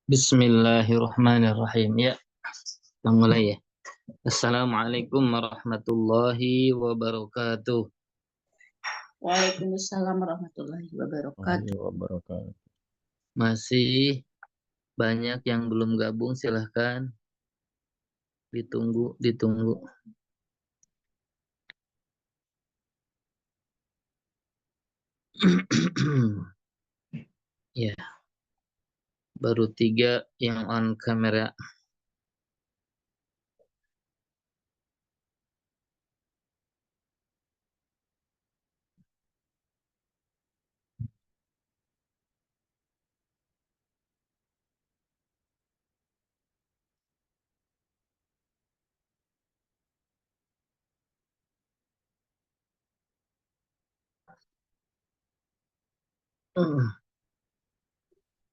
Bismillahirrahmanirrahim. Ya, kita mulai ya. Assalamualaikum warahmatullahi wabarakatuh. Waalaikumsalam warahmatullahi wabarakatuh. Wabarakatuh. Masih banyak yang belum gabung, silahkan ditunggu. Ya, baru 3 yang on kamera.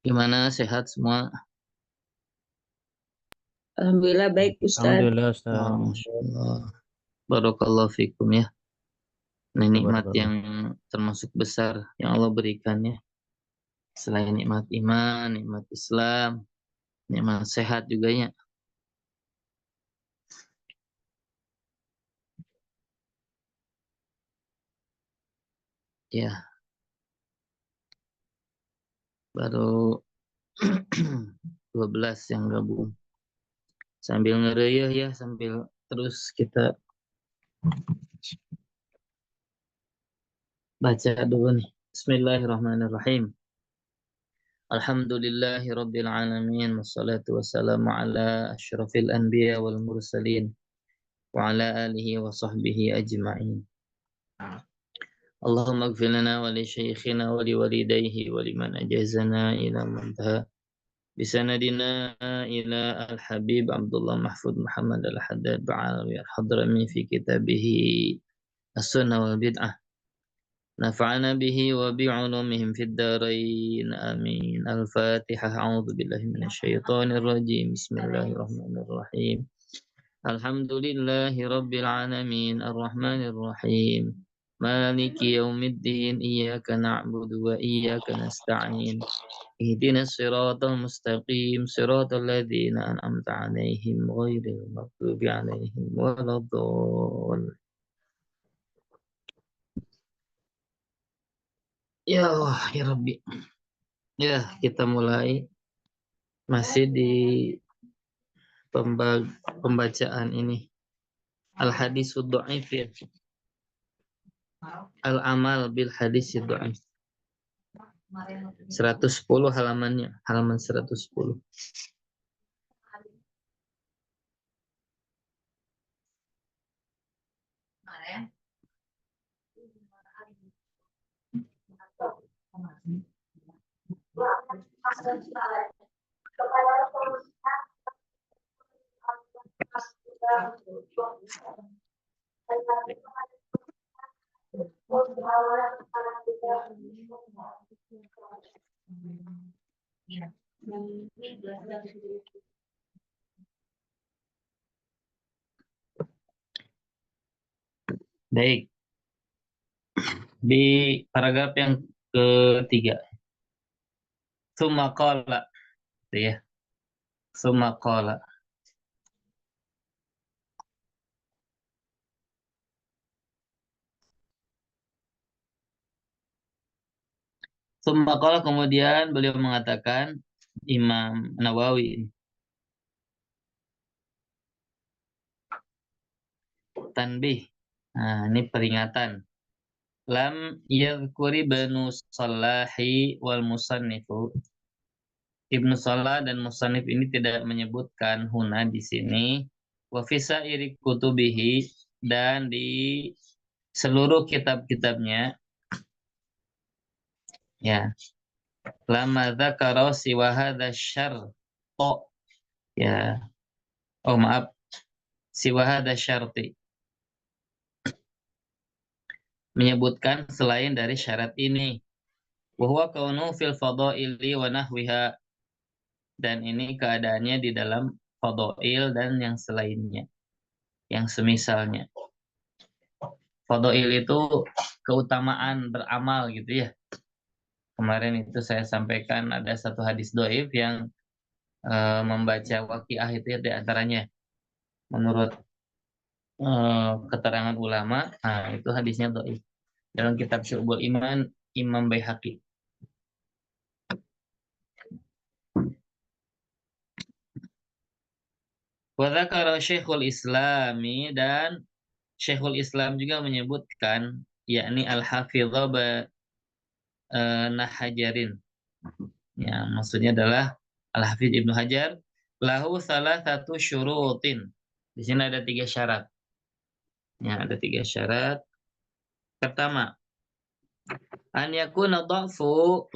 Gimana, sehat semua? Alhamdulillah baik Ustadz. Alhamdulillah Ustaz. Masya Allah. Barakallahu fikum ya. Ini nikmat Barakallah. yang termasuk besar yang Allah berikannya. Selain nikmat iman, nikmat Islam, nikmat sehat juga ya. Ya, baru 12 yang gabung. Sambil ngereyeh ya, sambil terus kita baca dulu nih. Bismillahirrahmanirrahim. Alhamdulillahi rabbil alamin. Wassalatu wassalamu ala asyrafil anbiya wal mursalin. Wa ala alihi wa sahbihi ajma'in. Allahumma gfir lana wa li syaikhina wa li walidayhi wa liman ajazana ila mantaha bisanadina ila al-habib Abdullah Mahfud Muhammad al-Haddad ba'alawi al-hadrami fi kitabihi as-sunnah wal bid'ah. Nafa'ana bihi wa bi'ulumihim fid darain amin. Al-Fatihah. A'udzu billahi minasyaitonir rajim. Bismillahirrahmanirrahim. Alhamdulillahi rabbil alamin arrahmanir rahim. Maliki yaumiddin. Iyyaka na'budu wa iyyaka nasta'in. Ihdinas siratal mustaqim. Siratal ladzina an'amta 'alaihim ghairil maghdubi 'alaihim waladdallin. Ya Allah, ya Rabbi. Ya, kita mulai masih di pembacaan ini. Al-hadis dhaif ya. Al-amal bil hadis dhaif. 110 halamannya, halaman 110. Baik. Di paragraf yang ketiga. Tsumma qala, ya. Tsumma qala. Tsumma qala, kemudian beliau mengatakan, Imam Nawawi, tanbih. Nah, ini peringatan. Lam yadhkuri Ibnu Salahi wal musannifu. Ibnu Salah dan musannif ini tidak menyebutkan huna di sini. Wa fi sa'iri kutubihi, dan di seluruh kitab-kitabnya. Ya. Lama dzakara siwa hadza syarto. Ya. Oh, maaf. Siwa hadza syarti. Menyebutkan selain dari syarat ini. Wa huwa kaunu fil fadaili wa nahwiha. Dan ini keadaannya di dalam fadail dan yang selainnya, yang semisalnya. Fadail itu keutamaan beramal gitu ya. Kemarin itu saya sampaikan ada satu hadis dhaif yang membaca waqiah itu ya, di antaranya menurut keterangan ulama, nah itu hadisnya dhaif. Dalam kitab Syu'bul Iman Imam Baihaqi. Wa dzakara Syekhul Islami, dan Syekhul Islam juga menyebutkan, yakni Al-Hafidh Nahajarin. Ya, maksudnya adalah Al-Hafidh Ibnu Hajar, lahu salah satu syurutin. Di sini ada 3 syarat. Ya, ada 3 syarat. Pertama, an yakuna dha'fu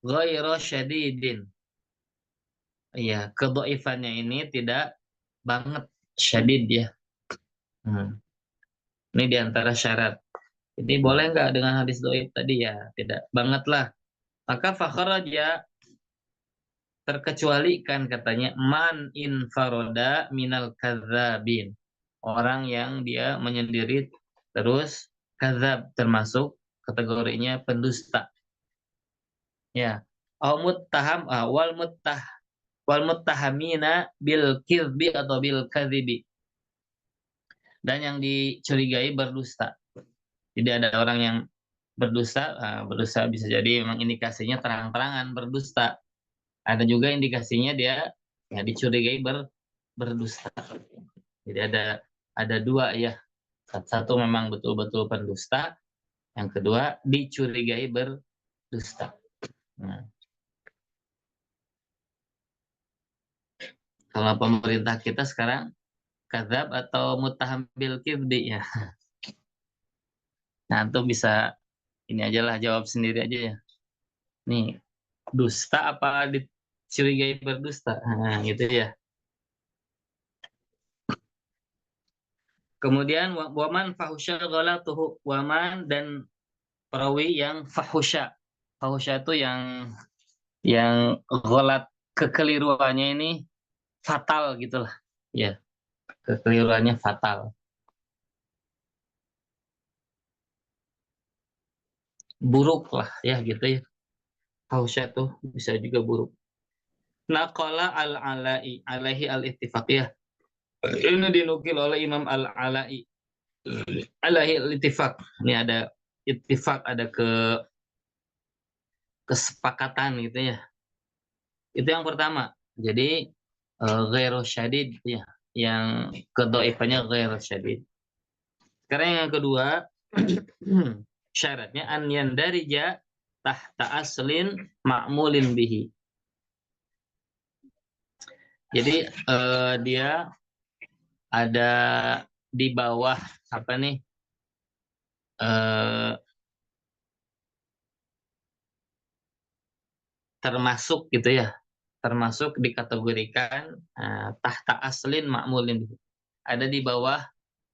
ghaira syadidin. Iya, kedhaifannya ini tidak banget syadid ya. Ini diantara syarat. Jadi boleh nggak dengan hadis dhaif tadi ya? Tidak banget lah. Maka fakharaja, terkecualikan katanya, man infaroda minal kadzabin. Orang yang dia menyendiri terus kadzab, termasuk kategorinya pendusta. Ya. Au muttaham wal muttahamina bil kizbi atau bil kadzibi. Dan yang dicurigai berdusta. Jadi ada orang yang berdusta, berdusta bisa jadi memang indikasinya terang-terangan berdusta. Ada juga indikasinya dia ya dicurigai berdusta. Jadi ada 2 ya. Satu memang betul-betul pendusta, yang kedua dicurigai berdusta. Nah, kalau pemerintah kita sekarang kadzab atau muttaham bil kidbi ya. Nah, itu bisa ini aja lah, jawab sendiri aja ya. Nih, dusta apa dicurigai berdusta? Nah, gitu ya. Kemudian waman fahusya ghalatuhu, waman dan perawi yang fahusya. Fahusya itu yang ghalat, kekeliruannya ini fatal gitulah. Ya, kekeliruannya fatal. Buruk lah ya gitu ya. Fahusya itu bisa juga buruk. Naqala al-Ala'i alaihi al-ittifaq ya. Ini dinukil oleh Imam al-Ala'i alaihi al-ittifaq. Ini ada ittifaq, ada kesepakatan gitu ya. Itu yang pertama. Jadi ghairu syadid ya, yang kedhaifannya ghairu syadid. Sekarang yang kedua, syaratnya an yandarija tahta aslin ma'mulin bihi. Jadi dia ada di bawah apa nih? Termasuk gitu ya. Termasuk dikategorikan tahta aslin ma'mulin bihi. Ada di bawah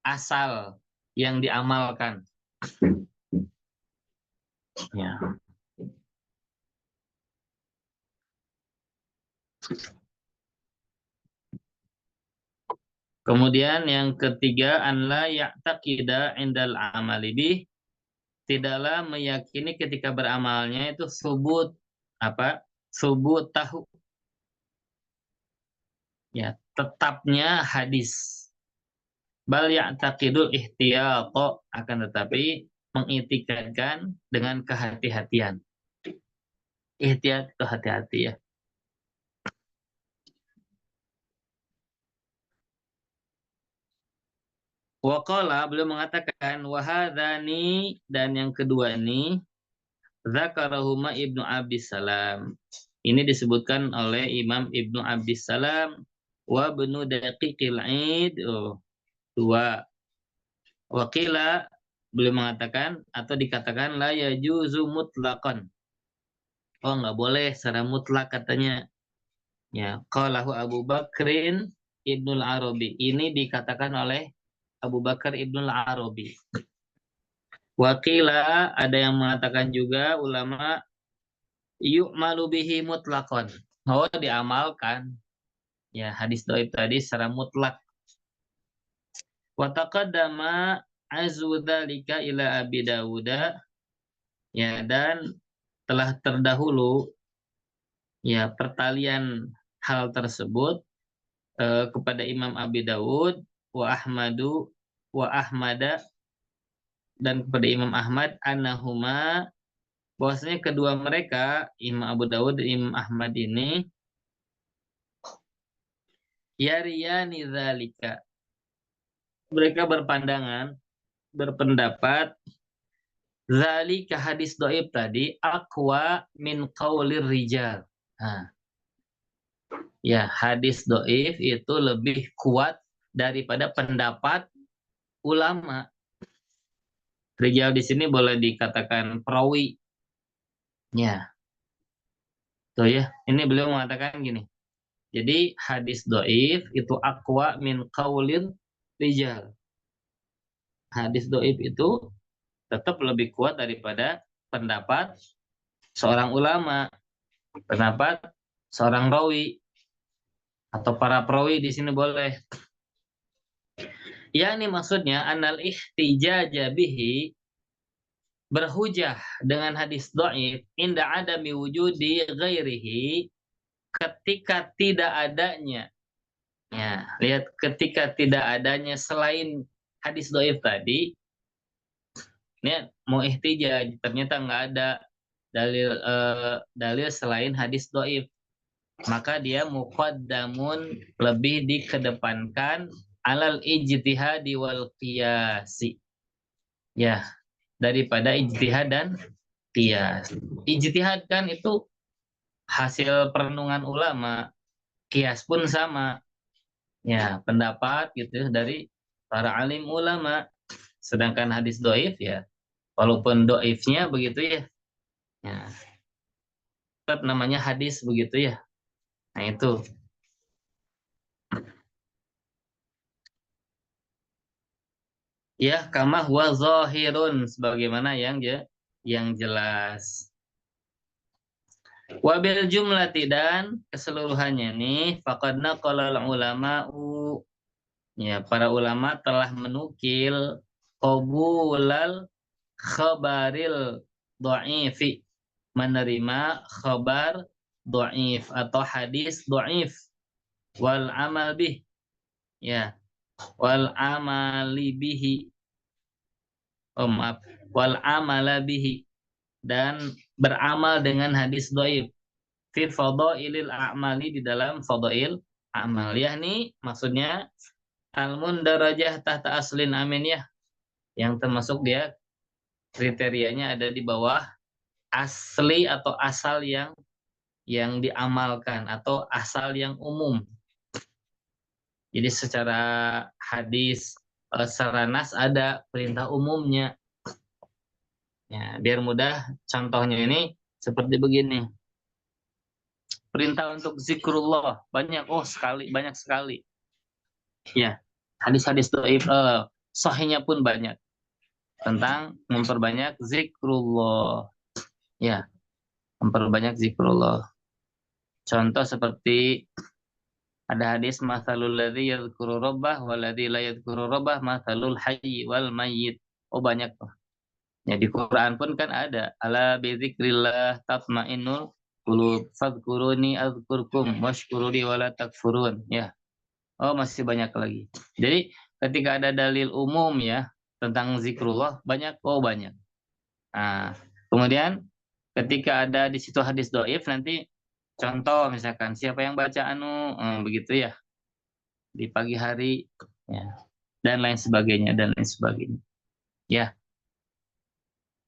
asal yang diamalkan. Ya. Kemudian yang ketiga, an la ya'taqida indal amali bih, tidaklah meyakini ketika beramalnya itu subut apa? Subut tahu. Ya, tetapnya hadis. Bal ya'taqidul ihtiyata, akan tetapi mengitikadkan dengan kehati-hatian. Ihtiyat itu hati-hati ya. Waqala, beliau mengatakan wahadani, dan yang kedua ini zakarahuma Ibnu Abdissalam. Ini disebutkan oleh Imam Ibnu Abdissalam wa Ibnu Daqiqil Aid. Oh, 2. Waqila, beliau mengatakan atau dikatakan la yajuzu mutlaqan. Oh, enggak boleh secara mutlak katanya. Ya, qalahu Abu Bakrin Ibnul Arabi. Ini dikatakan oleh Abu Bakar Ibnul Arabi. Wakila, ada yang mengatakan juga ulama, yu'malu bihi mutlaqan. Oh, diamalkan. Ya, hadis dhaif tadi secara mutlak. Wa taqaddama azu dzalika ila Abi Dawud. Ya, dan telah terdahulu ya pertalian hal tersebut kepada Imam Abi Dawud wa Ahmadu wa Ahmada dan kepada Imam Ahmad annahuma bahwasanya kedua mereka Imam Abu Dawud dan Imam Ahmad ini yariyani dzalika mereka berpendapat zalika hadis dhaif tadi aqwa min qaulir rijal. Nah, ya hadis dhaif itu lebih kuat daripada pendapat ulama. Rijal di sini boleh dikatakan perawi. Ya, tuh ya. Ini beliau mengatakan gini. Jadi hadis dhaif itu aqwa min qaulir rijal. Hadis dhaif itu tetap lebih kuat daripada pendapat seorang ulama, pendapat seorang rawi atau para perawi di sini boleh. Ya ini maksudnya anal ihtijaja bihi berhujah dengan hadis dhaif inda adami wujudi ghairihi ketika tidak adanya. Ya, lihat ketika tidak adanya selain hadis dhaif tadi, ini mau ihtijaj ternyata nggak ada dalil selain hadis dhaif. Maka dia muqaddamun lebih dikedepankan alal ijtihadi wal qiyasi. Ya, daripada ijtihad dan qiyas. Ijtihad kan itu hasil perenungan ulama, qiyas pun sama. Ya, pendapat gitu dari para alim ulama. Sedangkan hadis dhaif ya, walaupun dhaifnya begitu ya. Ya, tetap namanya hadis begitu ya. Nah, itu. Ya, kama huwa zahirun sebagaimana yang jelas. Wabil jumlati dan keseluruhannya nih faqad naqala ulama'u ya para ulama telah menukil qabulal khabaril dha'ifi menerima khabar dhaif atau hadis dhaif wal amal bih ya wal amali bihi maaf wal amala bihi dan beramal dengan hadis dhaif fi fadailil a'mali di dalam fadail amal yakni maksudnya al mundarajah tahta aslin amin ya yang termasuk dia kriterianya ada di bawah asli atau asal yang diamalkan atau asal yang umum. Jadi secara hadis secara nas ada perintah umumnya. Ya, biar mudah contohnya ini seperti begini. Perintah untuk zikrullah banyak banyak sekali. Ya, hadis-hadis dhaif sahihnya pun banyak tentang memperbanyak zikrullah. Ya, memperbanyak zikrullah. Contoh seperti ada hadis mathalul ladzi yadhkuru rabbah wal ladzi la yadhkuru rabbah mathalul hayy wal mayyit. Oh banyak tuh. Ya di Quran pun kan ada ala bi dzikrillah tatmainnul qulub fadhkuruni adzkurkum washkuruni wala takfurun ya. Oh masih banyak lagi. Jadi ketika ada dalil umum ya tentang zikrullah banyak banyak. Nah, kemudian ketika ada di situ hadis dhaif nanti contoh misalkan siapa yang baca begitu ya di pagi hari ya dan lain sebagainya. Ya,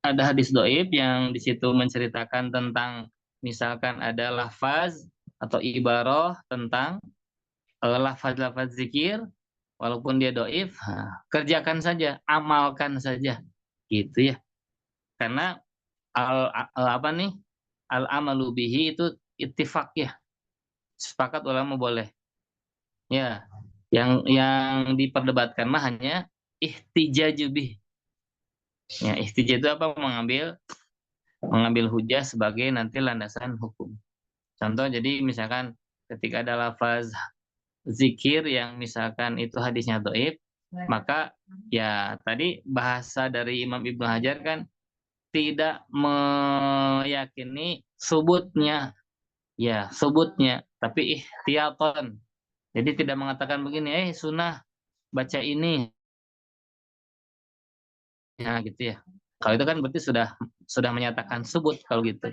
ada hadis dhaif yang di situ menceritakan tentang misalkan ada lafaz atau ibarah tentang lafaz-lafaz zikir walaupun dia dhaif, kerjakan saja, amalkan saja. Gitu ya. Karena apa nih? Al-amalu bihi itu ittifaq ya. Sepakat ulama boleh. Ya, yang diperdebatkan mah hanya ihtijaju bih. Ya, ihtijaj itu apa? Mengambil hujah sebagai nanti landasan hukum. Contoh jadi misalkan ketika ada lafaz zikir yang misalkan itu hadisnya dhaif, maka ya tadi bahasa dari Imam Ibnu Hajar kan tidak meyakini subutnya Ya, subutnya, tapi ihtiyatan. Jadi tidak mengatakan begini, sunnah baca ini, ya gitu ya. Kalau itu kan berarti sudah menyatakan subut kalau gitu.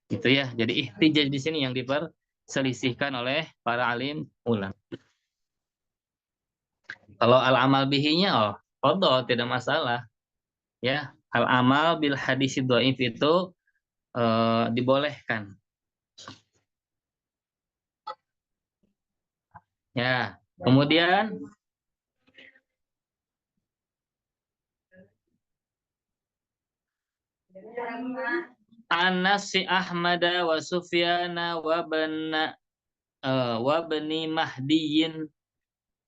Gitu ya. Jadi ihtijaj di sini yang diperselisihkan oleh para alim ulama. Kalau al-amal bihinya, qadha, tidak masalah. Ya, al-amal bil hadis dhaif itu dibolehkan. Ya, kemudian Anas si Ahmada wa Sufyana wa bani Mahdiyin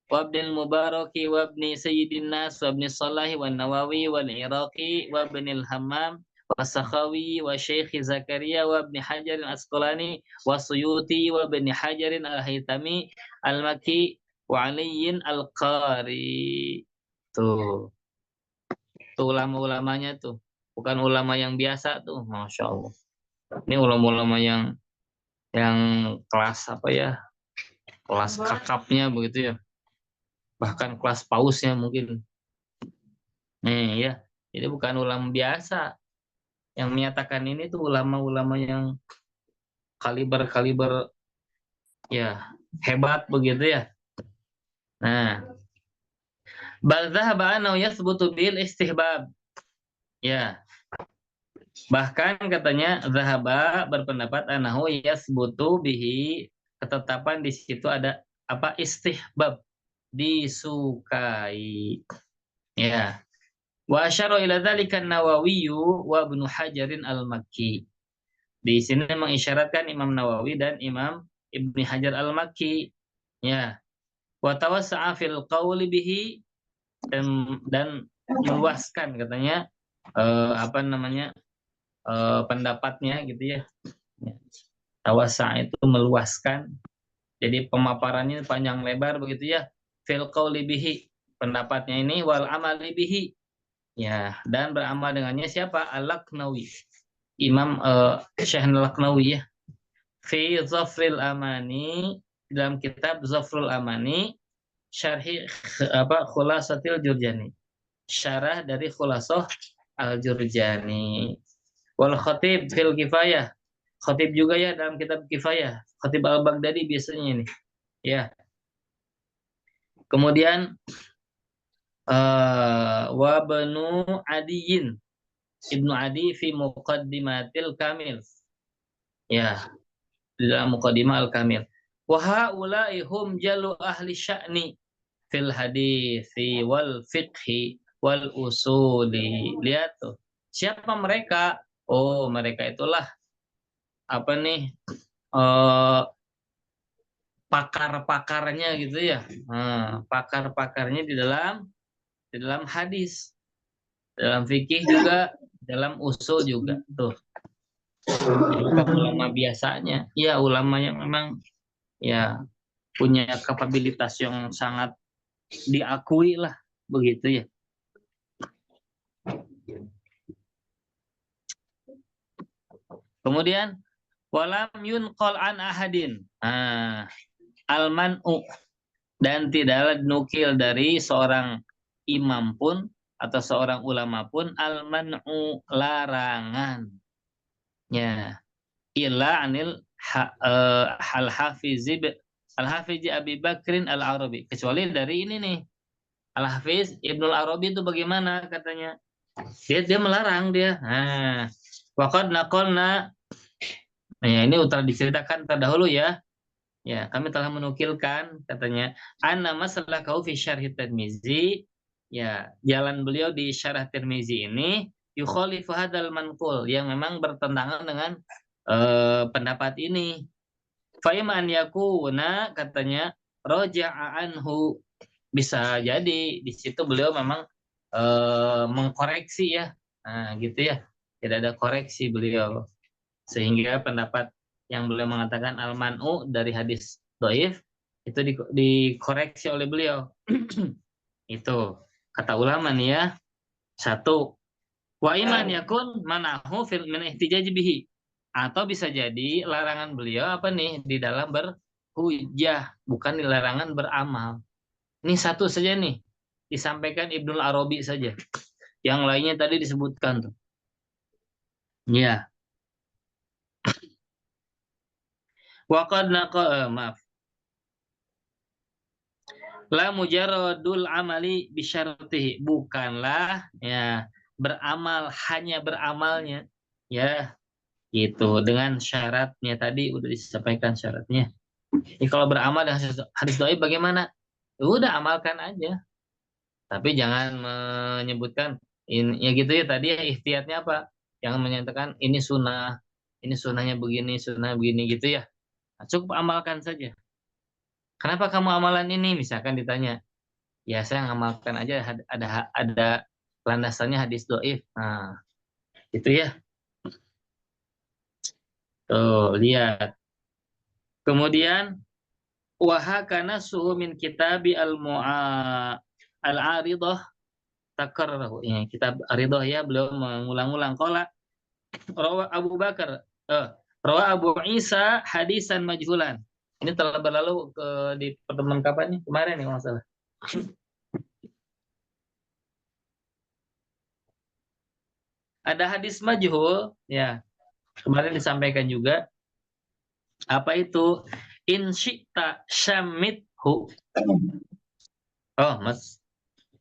wa ibnil Mubaraki wa ibni Sayyidin Nas wa ibni Salahi wa Nawawi wal Iraqi wa ibnil Hammam wa Sakhawi wa Syekh Zakaria wa ibni Hajar al-Asqalani wa Suyuti wa ibni Hajar al-Haytami al-Maki wa Aliyin al-Qari. Tuh, tuh ulama-ulamanya tuh. Bukan ulama yang biasa tuh, Masya Allah. Ini ulama-ulama yang kelas apa ya? Kelas kakapnya begitu ya. Bahkan kelas pausnya mungkin. Nih ya. Jadi bukan ulama biasa. Yang menyatakan ini tuh ulama-ulama yang kaliber-kaliber ya hebat begitu ya. Nah, bal dzahaba annahu yathbutu bil istihbab. Ya, bahkan katanya zahaba berpendapat anahu yasbutu bihi, ketetapan di situ ada apa, istihbab, disukai. Ya. Wa asyara ila dzalika Nawawi wa Ibnu Hajarin al-Makki. Di sini mengisyaratkan Imam Nawawi dan Imam Ibnu Hajar al-Makki. Ya. Wa tawassa'a fil qawli bihi, dan meluaskan katanya apa namanya, pendapatnya gitu ya. Tawasa itu meluaskan. Jadi pemaparannya panjang lebar begitu ya. Fil qauli bihi, pendapatnya ini, wal amali bihi. Ya, dan beramal dengannya siapa? Al-Laknawi. Imam Syekh Al-Laknawi ya. Fi Zafril Amani, dalam kitab Zafrul Amani, syarhi Khulasatil Jurjani. Syarah dari Khulasah Al-Jurjani. Wal Khatib fil Kifayah. Khatib juga ya dalam kitab Kifayah. Khatib Al-Baghdadi biasanya ini. Ya. Kemudian wa banu Adiyin, Ibnu Adi fi Muqaddimatil Kamil. Ya, di dalam Muqaddimah Al-Kamil. Wa haula'i hum jalu ahli sya'ni fil hadithi wal fiqhi wal usuli. Lihat tuh. Siapa mereka? Oh, mereka itulah apa nih? Pakar-pakarnya gitu ya. Pakar-pakarnya di dalam hadis, dalam fikih juga, dalam usul juga. Tuh. Jadi bukan ulama biasanya. Ya, ulama yang memang ya punya kapabilitas yang sangat diakui lah begitu ya. Kemudian walam yunqal an ahadin. Al-man'u, dan tidaklah nukil dari seorang imam pun atau seorang ulama pun al-man'u, larangan. Ya, illa anil al-hafiz Abi Bakrin al-Arabi, kecuali dari ini nih, Al-Hafiz Ibnul Arabi itu bagaimana katanya? Dia melarang dia. Nah, waqad naqalna, ya ini telah diceritakan terdahulu ya. Ya, kami telah menukilkan katanya anna masalah kau fi syarh Tirmizi, ya, jalan beliau di syarah Tirmizi ini yukhalifu hadzal manqul, yang memang bertentangan dengan pendapat ini. Fa iman yakuna, katanya raja'a anhu, bisa jadi di situ beliau memang mengkoreksi ya. Nah, gitu ya. Tidak ada koreksi beliau. Sehingga pendapat yang beliau mengatakan al-man'u dari hadis dhaif itu dikoreksi oleh beliau. Itu kata ulama nih ya. Satu, wa iman yakun manahu fil min ihtijaj bihi. Atau bisa jadi larangan beliau apa nih di dalam berhujjah, bukan di larangan beramal. Ini satu saja nih disampaikan Ibnul Arabi saja. Yang lainnya tadi disebutkan tuh. Ya, waqad maaf. La mujarradul amali bisyartihi, bukanlah ya beramal hanya beramalnya. Ya, gitu dengan syaratnya tadi udah disampaikan syaratnya. Jadi kalau beramal dengan hadis dhaif bagaimana? Ya udah amalkan aja. Tapi jangan menyebutkan ini ya gitu ya tadi ya ikhtiatnya apa? Jangan menyatakan ini sunnahnya begini, sunnah begini gitu ya. Nah, cukup amalkan saja. Kenapa kamu amalan ini? Misalkan ditanya, ya saya ngamalkan aja ada landasannya hadis dhaif. Nah, itu ya. Tuh, lihat. Kemudian wahakana suhu min kitabi al-aridah takarrahu. Ya, kitab Aridah ya beliau mengulang-ulang qala rawa Abu Bakar rawa Abu Isa hadisan majhulan. Ini telah berlalu di pertemuan kapan nih? Kemarin nih masalah. Ada hadis majhul ya. Kemarin disampaikan juga apa itu in syi'ta syamithu. Oh, Mas.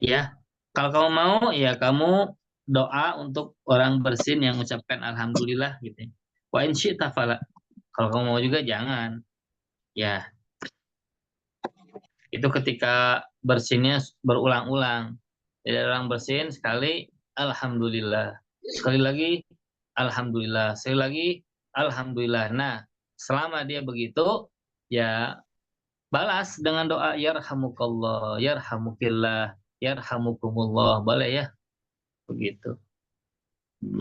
Ya. Kalau kamu mau ya kamu doa untuk orang bersin yang mengucapkan alhamdulillah gitu. Wa in syi'ta fala. Kalau kamu mau juga jangan. Ya, itu ketika bersinnya berulang-ulang. Jadi orang bersin sekali alhamdulillah. Sekali lagi alhamdulillah. Sekali lagi alhamdulillah. Nah, selama dia begitu ya balas dengan doa yarhamukallah, yarhamukillah, yarhamukumullah. Boleh ya? Begitu.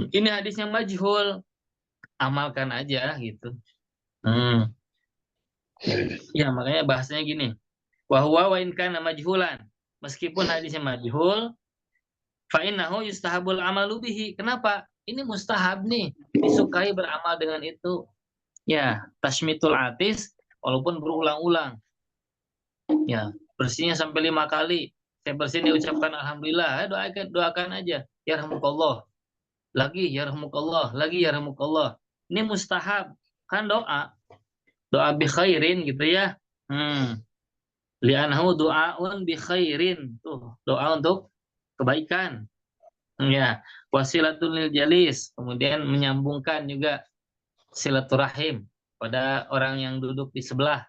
Ini hadis yang majhul, amalkan aja gitu. Ya, makanya bahasanya gini. Wa huwa wa in kana majhulan. Meskipun hadisnya majhul, fa innahu yustahabul amalu bihi. Kenapa? Ini mustahab nih, disukai beramal dengan itu. Ya, tasmitul atis walaupun berulang-ulang. Ya, bersihnya sampai 5 kali. Saya bersih diucapkan alhamdulillah, doakan aja. Ya rahmukallah. Lagi ya rahmukallah, lagi ya rahmukallah. Ini mustahab. Kan doa. Doa bi khairin gitu ya. Li'annahu du'aun bi khairin. Tuh, doa untuk kebaikan. Ya, wasilatul lil jalis, kemudian menyambungkan juga silaturahim pada orang yang duduk di sebelah.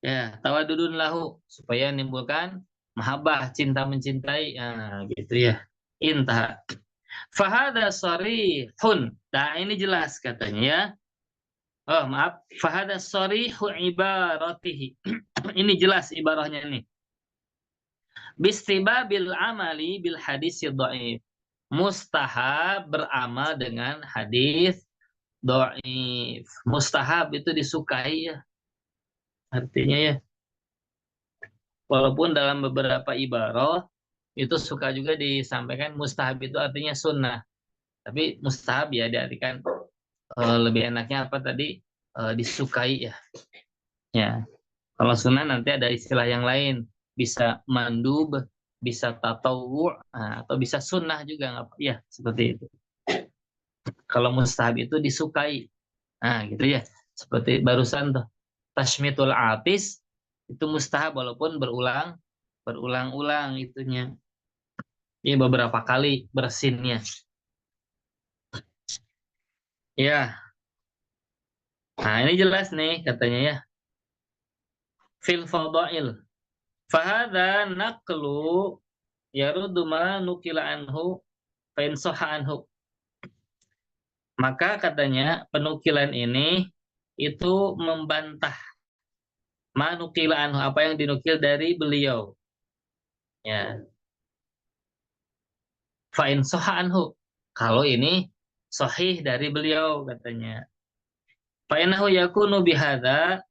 Ya, tawadudun lahu supaya menimbulkan mahabbah, cinta mencintai. Nah, gitu ya. Intah. Fahada sarihun. Nah, ini jelas katanya ya. Oh, maaf. Fahada sarihu ibaratihi. Ini jelas ibarahnya nih. Bistibabil amali bil hadis dhaif. Mustahab beramal dengan hadis dhaif. Mustahab itu disukai ya. Artinya ya. Walaupun dalam beberapa ibarah itu suka juga disampaikan mustahab itu artinya sunnah. Tapi mustahab ya diartikan lebih enaknya apa tadi disukai ya. Ya. Kalau sunnah nanti ada istilah yang lain, bisa mandub, bisa tatawu, atau bisa sunnah juga nggak? Ya seperti itu. Kalau mustahab itu disukai, nah gitu ya. Seperti barusan tuh tashmitul atis itu mustahab walaupun berulang-ulang itunya. Ini beberapa kali bersinnya. Ya, nah ini jelas nih katanya ya. Fil fadail. Fahada naqlu yaruddu ma nukila anhu fa in anhu. Maka katanya penukilan ini itu membantah manukila anhu apa yang dinukil dari beliau. Ya, fa in anhu. Kalau ini sahih dari beliau katanya. Fa innahu yakunu bihadza,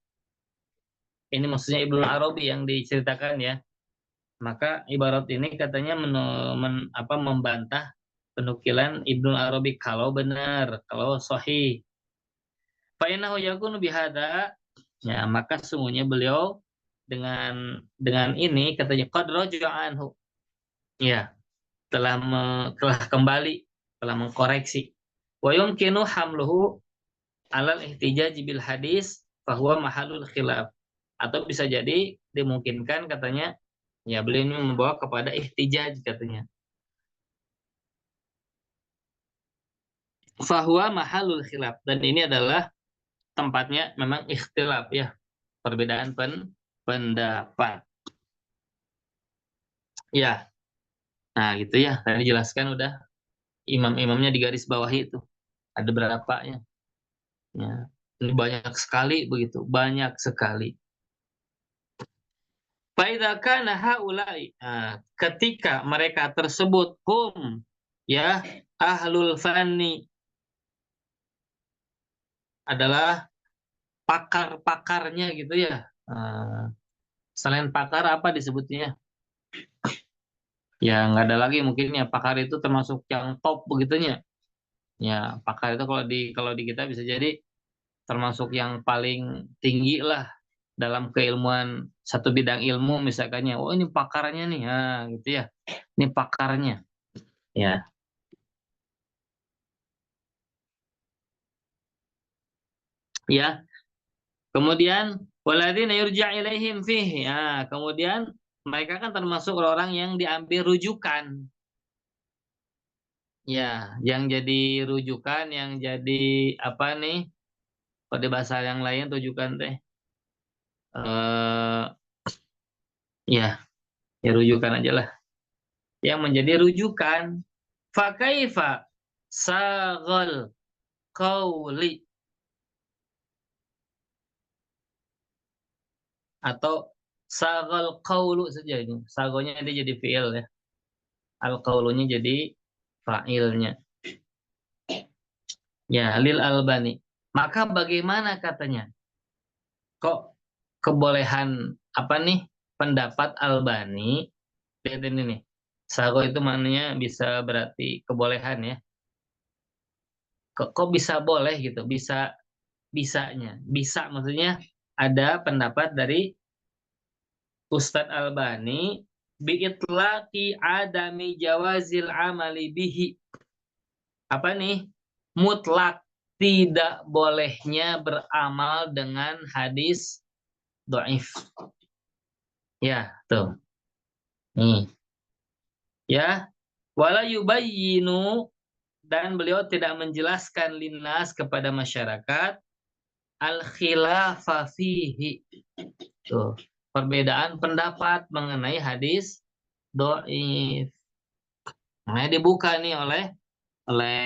ini maksudnya Ibnu Arabi yang diceritakan ya. Maka ibarat ini katanya membantah penukilan Ibnu Arabi kalau benar, kalau sahih. Fa innahu yakunu bihadza, ya maka sungguhnya beliau dengan ini katanya qad raja'a anhu, ya telah kembali, telah mengkoreksi. Wa yumkinu hamluhu alal ihtijaj bil hadis fahuwa mahalul khilaf. Atau bisa jadi dimungkinkan katanya, ya beliau ini membawa kepada ihtijaj katanya. Fahuwa mahalul khilaf, dan ini adalah tempatnya memang ikhtilaf, ya perbedaan pendapat. Ya, nah gitu ya. Tadi jelaskan udah imam-imamnya di garis bawah itu. Ada berapa ya? Ya. Ini banyak sekali begitu, banyak sekali. Faidza kana haula'i, ketika mereka tersebut ya ahlul fanni, adalah pakar-pakarnya gitu ya. Selain pakar apa disebutnya? Ya nggak ada lagi mungkin ya, pakar itu termasuk yang top begitunya. Ya pakar itu kalau di kita bisa jadi termasuk yang paling tinggi lah dalam keilmuan satu bidang ilmu misalkannya. Oh ini pakarnya nih, gitu ya. Ini pakarnya. Ya, ya. Kemudian waladina yurja' ilaihim fihi. Ya, kemudian mereka kan termasuk orang yang diambil rujukan. Ya, yang jadi rujukan, yang jadi apa nih? Pada bahasa yang lain rujukan teh. Eh, ya, ya rujukan aja lah. Yang menjadi rujukan. Fakaifa sagal qauli, atau sagal qaulu saja ini. Sagonya dia jadi fiil ya. Al qaulunya jadi fa'ilnya. Ya, lil Albani. Maka bagaimana katanya? Kok kebolehan apa nih pendapat Albani? Lihat ini nih. Sago itu maknanya bisa berarti kebolehan ya. Kok bisa boleh gitu? Bisanya. Bisa maksudnya ada pendapat dari Ustadz Albani biitlaqi adami jawazil amali bihi. Apa nih? Mutlak tidak bolehnya beramal dengan hadis dhaif. Ya, tuh. Nih. Ya, wala yubayyinu, dan beliau tidak menjelaskan linnas kepada masyarakat al khilafa fihi. Tuh, perbedaan pendapat mengenai hadis dhaif. Nah, dibuka nih oleh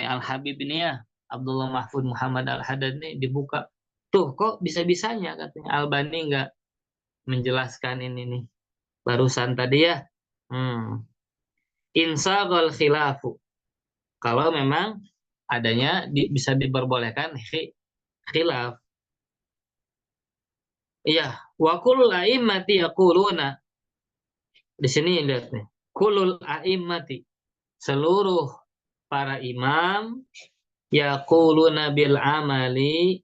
Al Habib ini ya, Abdullah Mahfud Muhammad Al Haddad ini dibuka. Tuh, kok bisa-bisanya katanya Albani nggak menjelaskan ini nih. Barusan tadi ya. Insagol khilafu. Kalau memang adanya bisa diperbolehkan khilaf. Iya, wa kullu a'immati yaquluna. Di sini lihat nih. Kulul a'immati. Seluruh para imam yaquluna bil amali.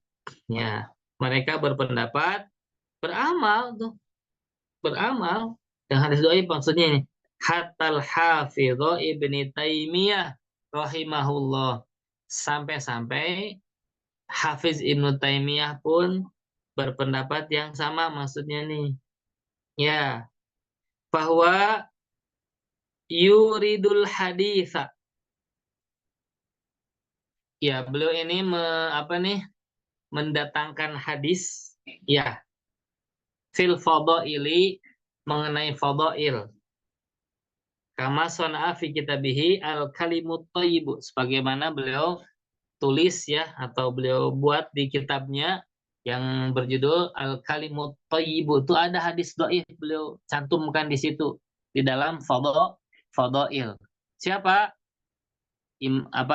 Ya, mereka berpendapat beramal tuh, beramal. Yang hadis dhaif maksudnya ini. Hatal hafidho ibni Taimiyah rahimahullah. Sampai-sampai Hafiz Ibnu Taimiyah pun berpendapat yang sama maksudnya nih. Ya, bahwa yuridul haditha. Ya, beliau ini apa nih? Mendatangkan hadis, ya, fil fadaili, mengenai fadail. Kama sona'a fi kitabihi al kalimut thayyibu, sebagaimana beliau tulis ya, atau beliau buat di kitabnya yang berjudul Al Kalimut Thayyibu. Itu ada hadis dhaif beliau cantumkan di situ di dalam Fadail. Siapa?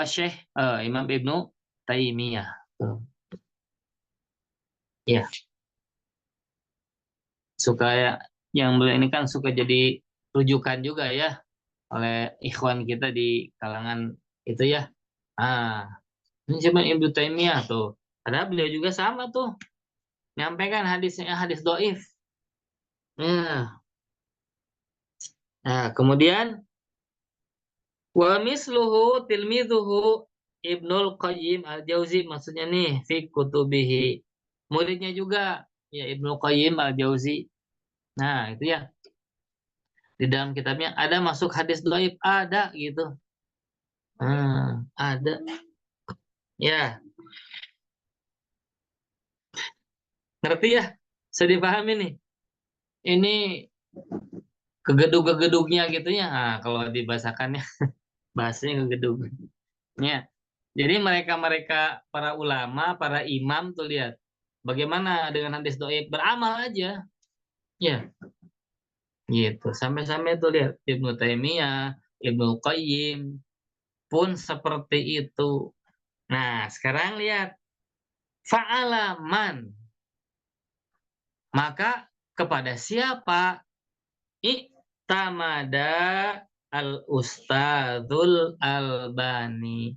Syekh Imam Ibnu Taimiyah. Ya, suka ya, yang beliau ini kan suka jadi rujukan juga ya oleh ikhwan kita di kalangan itu ya. Ini cuma Ibnu Taimiyah tuh. Padahal beliau juga sama tuh, nyampaikan hadisnya hadis doif. Nah, kemudian wa misluhu tilmidhuhu Ibnul Qayyim Al-Jauzi, maksudnya nih fi kutubihi. Muridnya juga ya Ibnul Qayyim Al-Jauzi. Nah, itu ya. Di dalam kitabnya ada masuk hadis dhaif, ada gitu. Ada. Ya, ngerti ya? Bisa dipahami nih. Ini kegedug-gegedugnya gitu ya. Nah, kalau dibahasakannya bahasanya kegedugnya. Jadi mereka-mereka para ulama, para imam tuh lihat bagaimana dengan hadis dhaif, beramal aja. Ya, gitu. Sampai-sampai tuh lihat Ibnu Taimiyah, Ibnu Qayyim pun seperti itu. Nah, sekarang lihat fa'alaman. Maka kepada siapa iktamada al-Ustadzul Albani.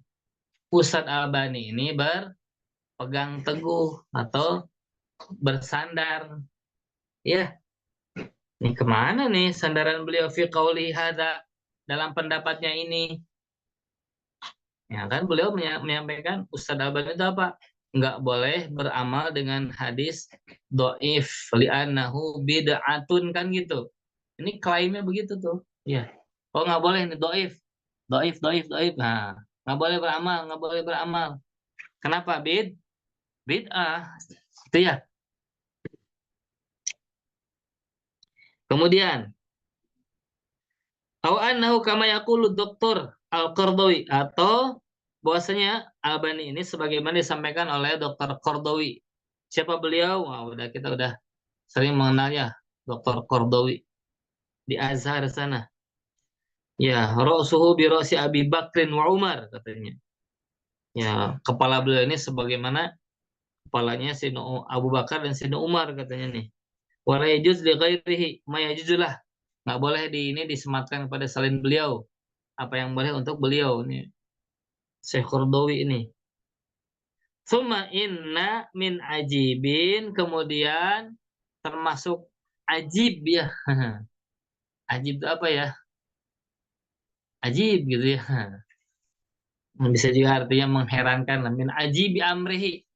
Ustadz Albani ini berpegang teguh atau bersandar. Ya, ini kemana nih sandaran beliau fi qauli hadza, dalam pendapatnya ini? Ya kan beliau menyampaikan Ustadz Albani itu apa? Nggak boleh beramal dengan hadis doif li'annahu bid'atun kan gitu. Ini klaimnya begitu tuh. Ya. Oh nggak boleh ini doif, doif, doif, doif. Nah, nggak boleh beramal, nggak boleh beramal. Kenapa bid'ah? Itu ya. Kemudian, au annahu kama yaqulu Dr. Al-Qardawi, atau bahwasanya Albani ini sebagaimana disampaikan oleh Dr. Qardawi. Siapa beliau? Wah, kita udah sering mengenalnya, Dr. Qardawi di Azhar sana. Ya, ra'suhu bi ra'si Abi Bakrin wa Umar katanya. Ya, kepala beliau ini sebagaimana kepalanya Sayyidina Abu Bakar dan Sayyidina Umar katanya nih. Wa la yajuz li ghairihi ma yajuzulah. Nggak boleh ini disematkan kepada selain beliau. Apa yang boleh untuk beliau ini. Syekh Qardawi ini. Suma inna min ajibin, kemudian termasuk ajib ya. Ajib itu apa ya? Ajib gitu ya. Bisa juga artinya mengherankan. Min ajibi amrihi,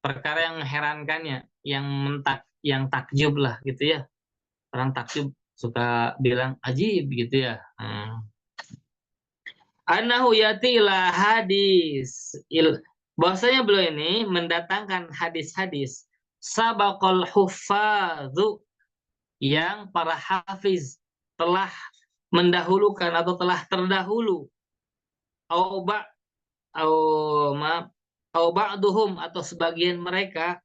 perkara yang mengherankannya, yang takjub lah gitu ya. Orang takjub suka bilang ajib gitu ya. Anahu yati ila hadis bahwasanya beliau ini mendatangkan hadis-hadis sabaqal huffadhu, yang para hafiz telah mendahulukan atau telah terdahulu, au ba au ma au ba'duhum, atau sebagian mereka,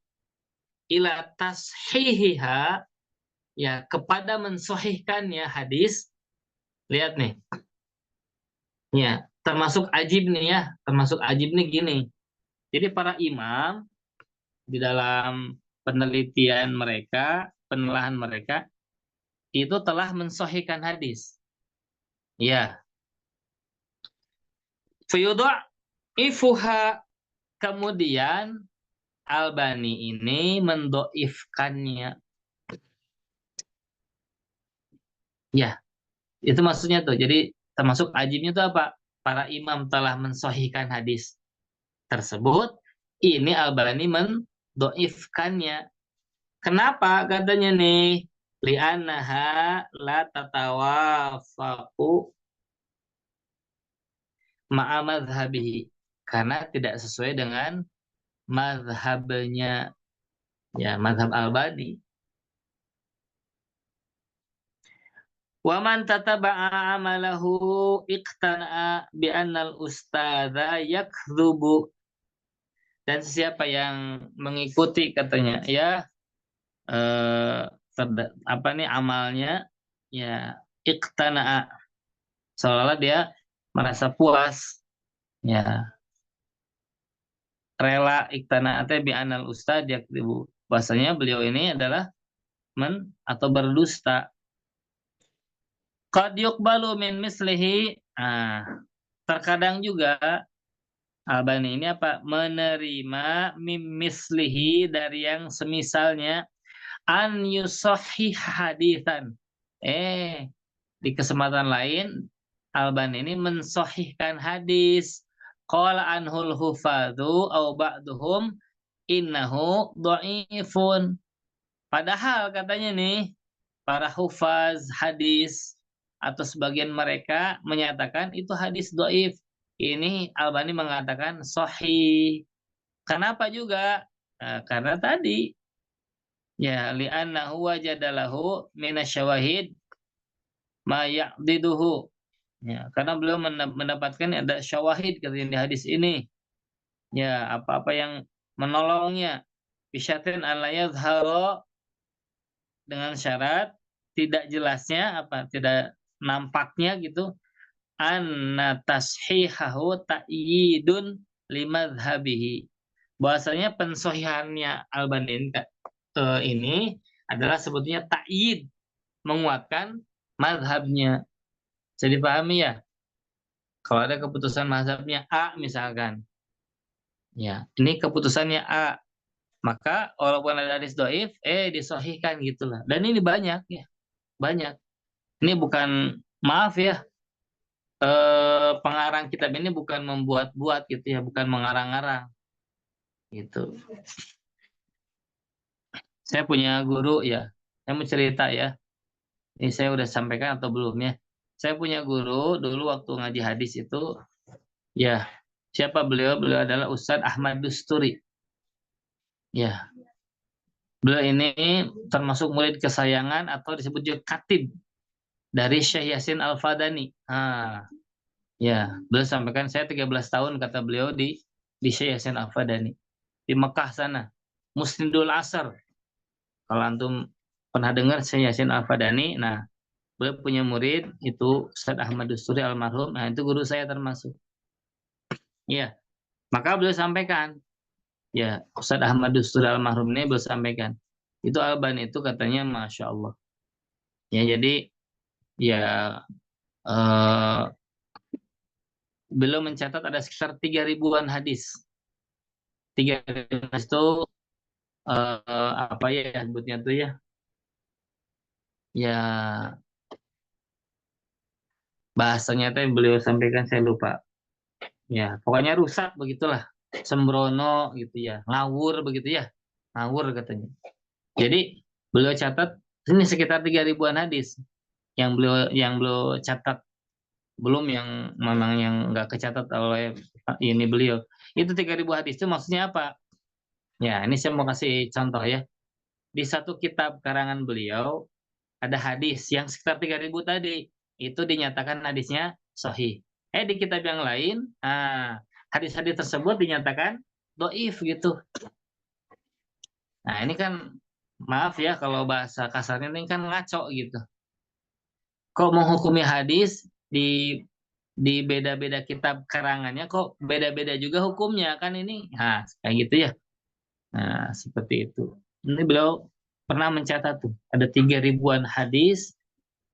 ila tashihiha, ya kepada mensahihkannya hadis. Lihat nih, ya termasuk ajib nih ya, termasuk ajib nih gini. Jadi para imam di dalam penelitian mereka, penelahan mereka itu telah mensahihkan hadis. Ya, fayudha ifuha, kemudian Albani ini mendoifkannya. Ya, itu maksudnya tuh. Jadi termasuk ajibnya tuh apa? Para imam telah mensahihkan hadis tersebut. Ini Albani mendoifkannya. Kenapa katanya nih? Li'annaha la tatawafaqu ma'a madhabihi. Karena tidak sesuai dengan madhabnya, ya madhab Albani. Wa man tataba'a amalahu iqtana'a bi annal ustadza yakdzubu. Dan siapa yang mengikuti katanya ya apa nih amalnya, ya iqtana'a, seolah dia merasa puas, ya rela, iqtana'a bi annal ustadz yakdzubu. Bahasanya beliau ini adalah atau berdusta. Qad yuqbalu min mislihi. Terkadang juga Albani ini apa? Menerima mislihi dari yang semisalnya an yusahih hadisan. Di kesempatan lain Albani ini mensahihkan hadis. Qala anhul hufadhu au ba'duhum innahu dhaifun. Padahal katanya nih para hufaz hadis atau sebagian mereka menyatakan itu hadis dhaif. Ini Albani mengatakan sahih. Kenapa juga? Karena tadi ya li'annahu wajadalahu minasyawahid ma ya'diduhu. Ya, karena beliau mendapatkan ada syawahid katanya di hadis ini. Ya, apa-apa yang menolongnya. Bisyatin ala yadhhara, dengan syarat tidak jelasnya apa tidak nampaknya gitu anna tashihahu ta'yidun limadhhabihi. Bahwasanya pensohihannya Albani ini adalah sebetulnya ta'yid, menguatkan mazhabnya. Jadi dipahami ya? Kalau ada keputusan mazhabnya A misalkan, ya ini keputusannya A, maka walaupun ada hadis doif, disahihkan gitulah. Dan ini banyak ya, banyak. Ini bukan, maaf ya, pengarang kitab ini bukan membuat-buat gitu ya, bukan mengarang-arang gitu. Saya punya guru ya, saya mau cerita ya. Ini saya udah sampaikan atau belum ya? Saya punya guru dulu waktu ngaji hadis itu, ya siapa beliau? Beliau adalah Ustadz Ahmad Dusturi. Ya, beliau ini termasuk murid kesayangan atau disebut juga khatib dari Syekh Yasin Al-Fadani. Ya, beliau sampaikan saya 13 tahun kata beliau di Syekh Yasin Al-Fadani di Mekah sana. Musnidul Asar. Kalau antum pernah dengar Syekh Yasin Al-Fadani, nah beliau punya murid itu Ustadz Ahmad Dusturi almarhum. Nah, itu guru saya termasuk. Ya, maka beliau sampaikan, ya Ustadz Ahmad Dusturi almarhum ini beliau sampaikan, itu Albani itu katanya Masya Allah. Ya, jadi ya eh, beliau mencatat ada sekitar 3.000-an hadis. 3.000 hadis itu apa ya sebutnya tuh ya? Ya bahasanya teh beliau sampaikan saya lupa. Ya, pokoknya rusak begitulah. Sembrono gitu ya, ngawur begitu ya. Ngawur katanya. Jadi beliau catat ini sekitar 3.000-an hadis yang beliau catat, belum yang memang yang nggak kecatat oleh ini beliau. Itu 3.000 hadis itu maksudnya apa? Ya, ini saya mau kasih contoh ya. Di satu kitab karangan beliau ada hadis yang sekitar 3.000 tadi. Itu dinyatakan hadisnya sahih. Di kitab yang lain, hadis-hadis tersebut dinyatakan doif gitu. Nah, ini kan maaf ya kalau bahasa kasarnya ini kan ngaco gitu. Kok menghukumi hadis di beda-beda kitab karangannya kok beda-beda juga hukumnya kan ini. Nah, kayak gitu ya. Nah, seperti itu. Ini beliau pernah mencatat tuh ada 3.000-an hadis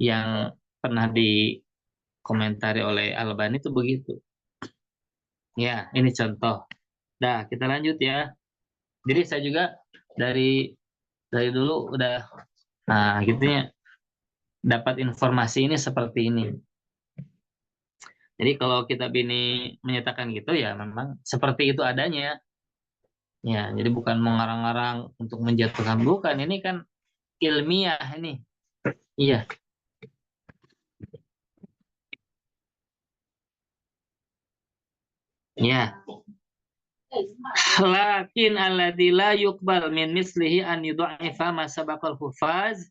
yang pernah dikomentari oleh Albani itu begitu. Ya, ini contoh. Nah, kita lanjut ya. Jadi saya juga dari dulu udah gitu ya dapat informasi ini seperti ini. Jadi kalau kita ini menyatakan gitu ya memang seperti itu adanya. Ya, jadi bukan mengarang-arang untuk menjatuhkan, bukan. Ini kan ilmiah ini. Iya. Ya. Lakin alladzi la yuqbal min mislihi an yudha'ifa ma sabaqal hufaz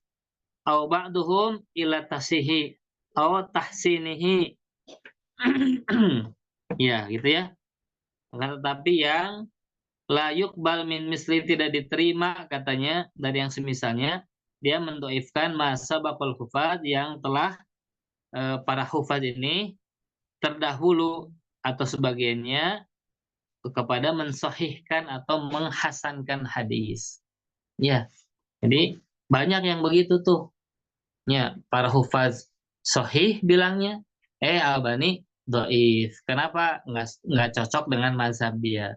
aw ba'duhum ila tasihi aw tahsinihi. Ya, gitu ya. Tetapi yang la yuqbal min misli tidak diterima katanya dari yang semisalnya, dia mendoifkan ma sabaqal hufaz yang telah para hufaz ini terdahulu atau sebagiannya kepada mensahihkan atau menghasankan hadis. Ya, jadi banyak yang begitu tuh. Ya, para hufaz sahih bilangnya, Albani dhaif. Kenapa? Nggak cocok dengan mazhab dia.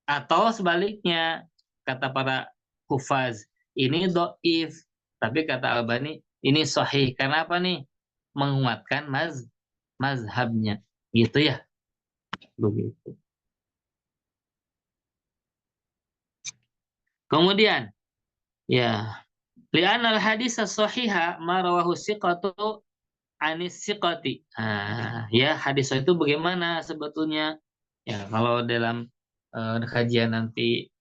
Atau sebaliknya, kata para hufaz, ini dhaif. Tapi kata Albani, ini sahih. Kenapa nih? Menguatkan mazhabnya. Gitu ya. Begitu. Kemudian, ya, li'anal hadis as-sahiha ma rawahu siqatu anis siqati. Ya, hadis itu bagaimana sebetulnya? Ya, kalau dalam kajian nanti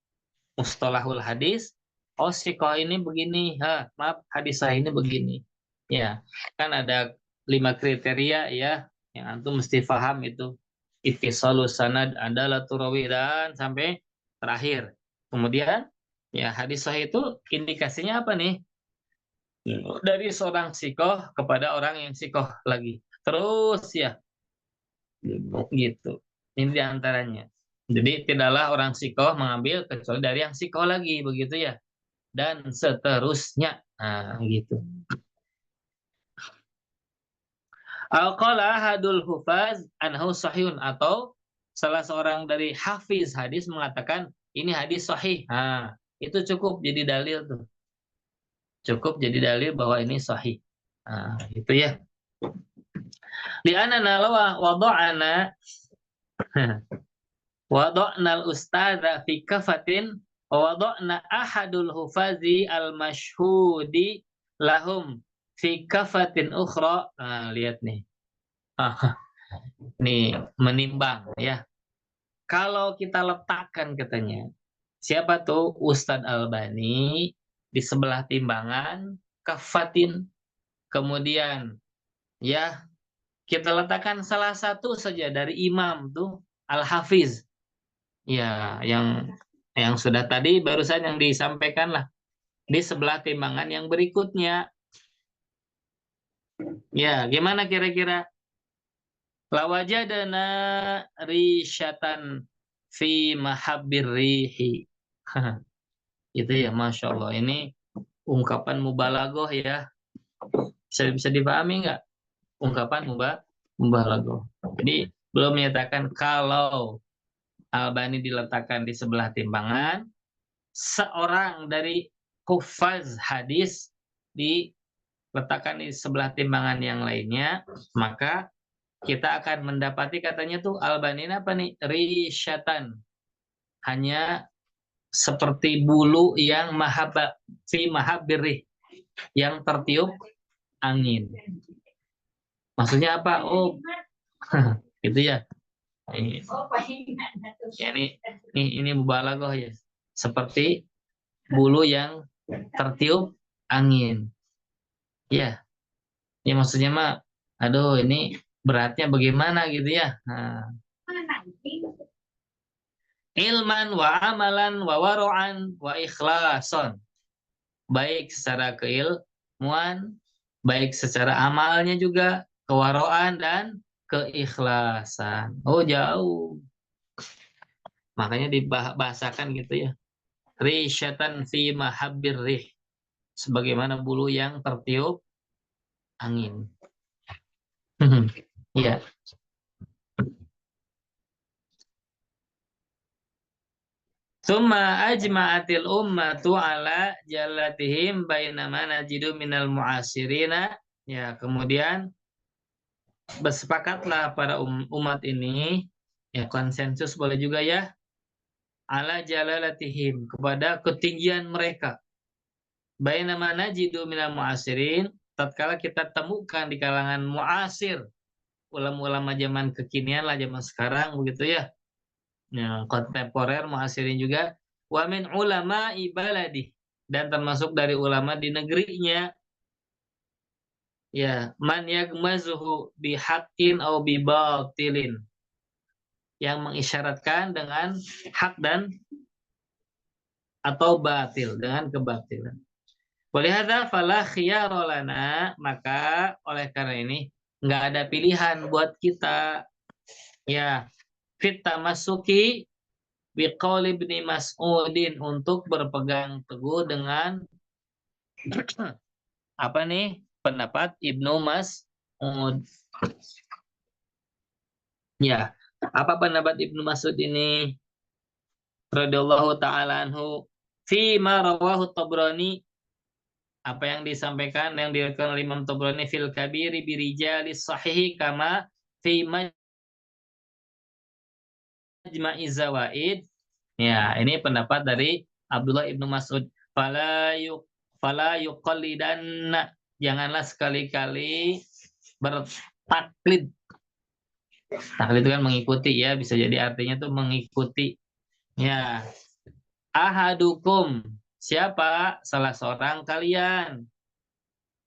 mustalahul hadis, oh siqah ini begini, maaf hadis sahih ini begini. Ya, kan ada 5 kriteria ya, yang antum mesti paham itu. Ittisalus sanad, adalatul rawi, dan sampai terakhir. Kemudian, ya hadis sahih itu indikasinya apa nih? Dari seorang sikoh kepada orang yang sikoh lagi. Terus ya, gitu. Ini diantaranya. Jadi tidaklah orang sikoh mengambil kecuali dari yang sikoh lagi, begitu ya. Dan seterusnya. Nah, gitu. Al-qala hadul hufaz anhu sahihun, atau salah seorang dari hafiz hadis mengatakan ini hadis sahih. Nah, itu cukup jadi dalil tuh. Cukup jadi dalil bahwa ini sahih. Nah, itu ya. Li'anana lawa wada'ana wada'nal ustadha fi kafatin wa wada'na ahadul hufazi al-mashhudi lahum fi kafatin ukhra. Nah, lihat nih. Nih, menimbang ya. Kalau kita letakkan katanya, siapa tuh Ustadz Albani di sebelah timbangan kafatin, kemudian ya kita letakkan salah satu saja dari imam tuh Al-Hafiz. Ya, yang sudah tadi barusan yang disampaikan lah di sebelah timbangan yang berikutnya. Ya, gimana kira-kira? Lawajadana risyatan fi mahabbir rihi. Itu ya, Masya Allah. Ini ungkapan mubalaghah ya. Bisa dipahami nggak? Ungkapan mubalaghah. Jadi belum menyatakan kalau Albani diletakkan di sebelah timbangan, seorang dari hufaz hadis diletakkan di sebelah timbangan yang lainnya, maka kita akan mendapati katanya tuh Albani ini apa nih? Risyatan. Hanya seperti bulu yang fi mahabbirih, yang tertiup angin. Maksudnya apa? Oh, gitu ya. Ini, ya, ini mubalaghah ya. Seperti bulu yang tertiup angin. Ya, ya maksudnya mah, aduh ini beratnya bagaimana gitu ya. Nah, ilman wa amalan wa waro'an wa ikhlason. Baik secara keilmuan, baik secara amalnya juga, kewaroan dan keikhlasan. Oh jauh. Makanya dibahasakan gitu ya. Risyatan fi mahabbir rih. Sebagaimana bulu yang tertiup angin. Ya. Summa ajma'atil ummatu ala jalatihim bainama najidu minal mu'asirina. Ya, kemudian bersepakatlah para umat ini, ya konsensus boleh juga ya, ala jalalatihim, kepada ketinggian mereka. Bainama najidu minal mu'asirin, tatkala kita temukan di kalangan mu'asir, ulama-ulama zaman kekinian lah, zaman sekarang begitu ya. Ya, kontemporer mu'asirin juga, wa min ulama ibaladi, dan termasuk dari ulama di negerinya, ya, man yagmazuhu bihaqqin au bibatilin, yang mengisyaratkan dengan hak dan atau batil, dengan kebatilan. Walihada fala khiyara lana, maka oleh karena ini nggak ada pilihan buat kita ya, fit tamassuki biqauli Ibnu Mas'udin, untuk berpegang teguh dengan apa nih? Pendapat Ibnu Mas'ud. Ya, apa pendapat Ibnu Mas'ud ini radhiyallahu taala anhu fi ma rawahu Tabrani, apa yang disampaikan yang diriwayatkan oleh Imam Tabrani fil kabiri birijalis sahihi kama fi majma'iz zawaid. Ya, ini pendapat dari Abdullah Ibnu Mas'ud. Fala yuqallidanna, janganlah sekali-kali bertaklid. Taklid itu kan mengikuti ya, bisa jadi artinya tuh mengikuti. Ya, ahadukum, siapa salah seorang kalian,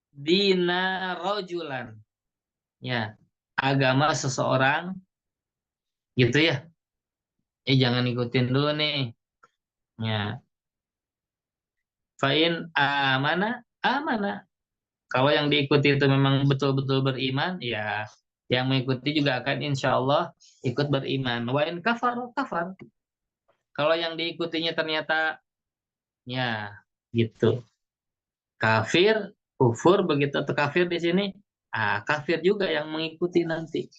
dina rojulan, ya, agama seseorang, gitu ya. Jangan ikutin dulu nih. Ya, fa'in amana. Kalau yang diikuti itu memang betul-betul beriman, ya yang mengikuti juga akan insya Allah ikut beriman. Wa'in kafar, kafar. Kalau yang diikutinya ternyata ya gitu kafir, kufur begitu, atau kafir di sini, kafir juga yang mengikuti nanti.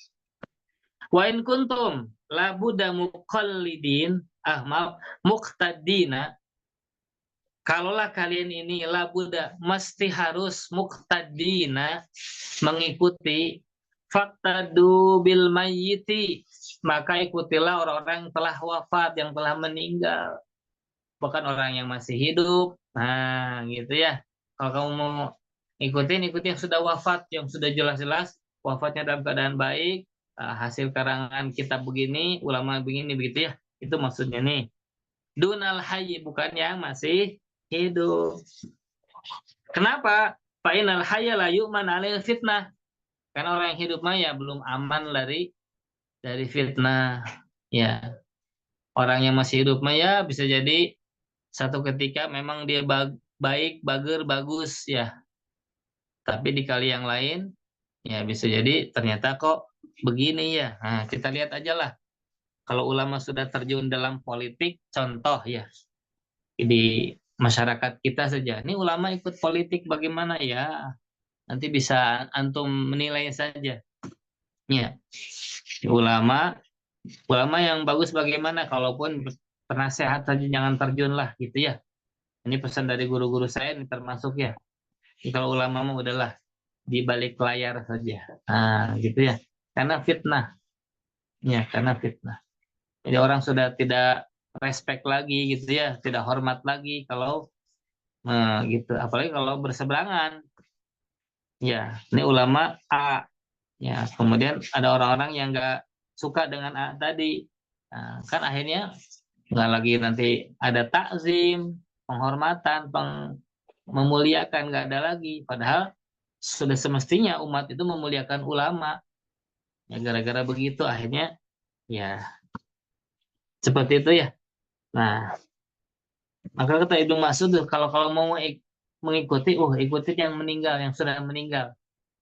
Wa in kuntum la budda muqallidin, maaf, muqtadina. Kalaulah kalian ini la budda, mesti harus muqtadina, mengikuti, faktadu bil mayyiti, maka ikutilah orang-orang yang telah wafat, yang telah meninggal, bukan orang yang masih hidup. Nah, gitu ya. Kalau kamu mau ikuti yang sudah wafat, yang sudah jelas-jelas wafatnya dalam keadaan baik, hasil karangan kitab begini, ulama begini, begitu ya. Itu maksudnya nih. Dunal hayy, bukan yang masih hidup. Kenapa? Fa'inal hayya la yu'man 'alail fitnah. Karena orang yang hidup mah ya belum aman dari fitnah. Ya, orang yang masih hidup mah ya bisa jadi satu ketika memang dia baik, bager, bagus ya. Tapi di kali yang lain, ya bisa jadi ternyata kok begini ya. Nah, kita lihat aja lah. Kalau ulama sudah terjun dalam politik, contoh ya, di masyarakat kita saja. Ini ulama ikut politik bagaimana ya? Nanti bisa antum menilai saja. Ya, ulama, ulama yang bagus bagaimana? Kalaupun penasehat saja jangan terjun lah, gitu ya. Ini pesan dari guru-guru saya ini termasuk ya. Kalau ulama mah udahlah di balik layar saja. Nah, gitu ya. Karena fitnah. Ya, karena fitnah. Jadi orang sudah tidak respect lagi gitu ya, tidak hormat lagi kalau gitu. Apalagi kalau berseberangan. Ya, ini ulama A. Ya, kemudian ada orang-orang yang nggak suka dengan A tadi. Nah, kan akhirnya nggak lagi nanti ada takzim, penghormatan, memuliakan, nggak ada lagi. Padahal sudah semestinya umat itu memuliakan ulama. Ya gara-gara begitu akhirnya ya seperti itu ya. Nah, maka kata Ibnu Mas'ud, kalau kalau mau mengikuti, ikuti yang meninggal, yang sudah meninggal,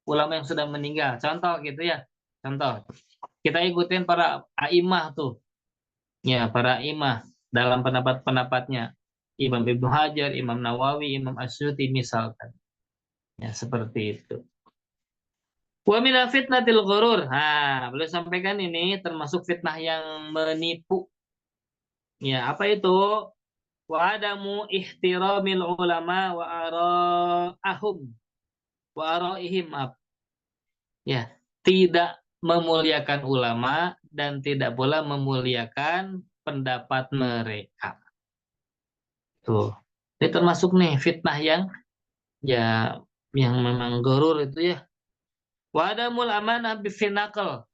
ulama yang sudah meninggal. Contoh gitu ya. Contoh, kita ikutin para aimah tuh. Ya, para imah dalam pendapat-pendapatnya. Imam Ibnu Hajar, Imam Nawawi, Imam Asyuti misalkan. Ya, seperti itu. Wa min fitnatil ghurur. Boleh sampaikan ini termasuk fitnah yang menipu. Ya, apa itu? Wa adamu ihtiramil ulama wa ara'ahum wa ara'ihim. Ya, tidak memuliakan ulama dan tidak pula memuliakan pendapat mereka. Tuh. Ini termasuk nih fitnah yang ya yang memang gorur itu ya. Wa adamul amanah bifinaqal.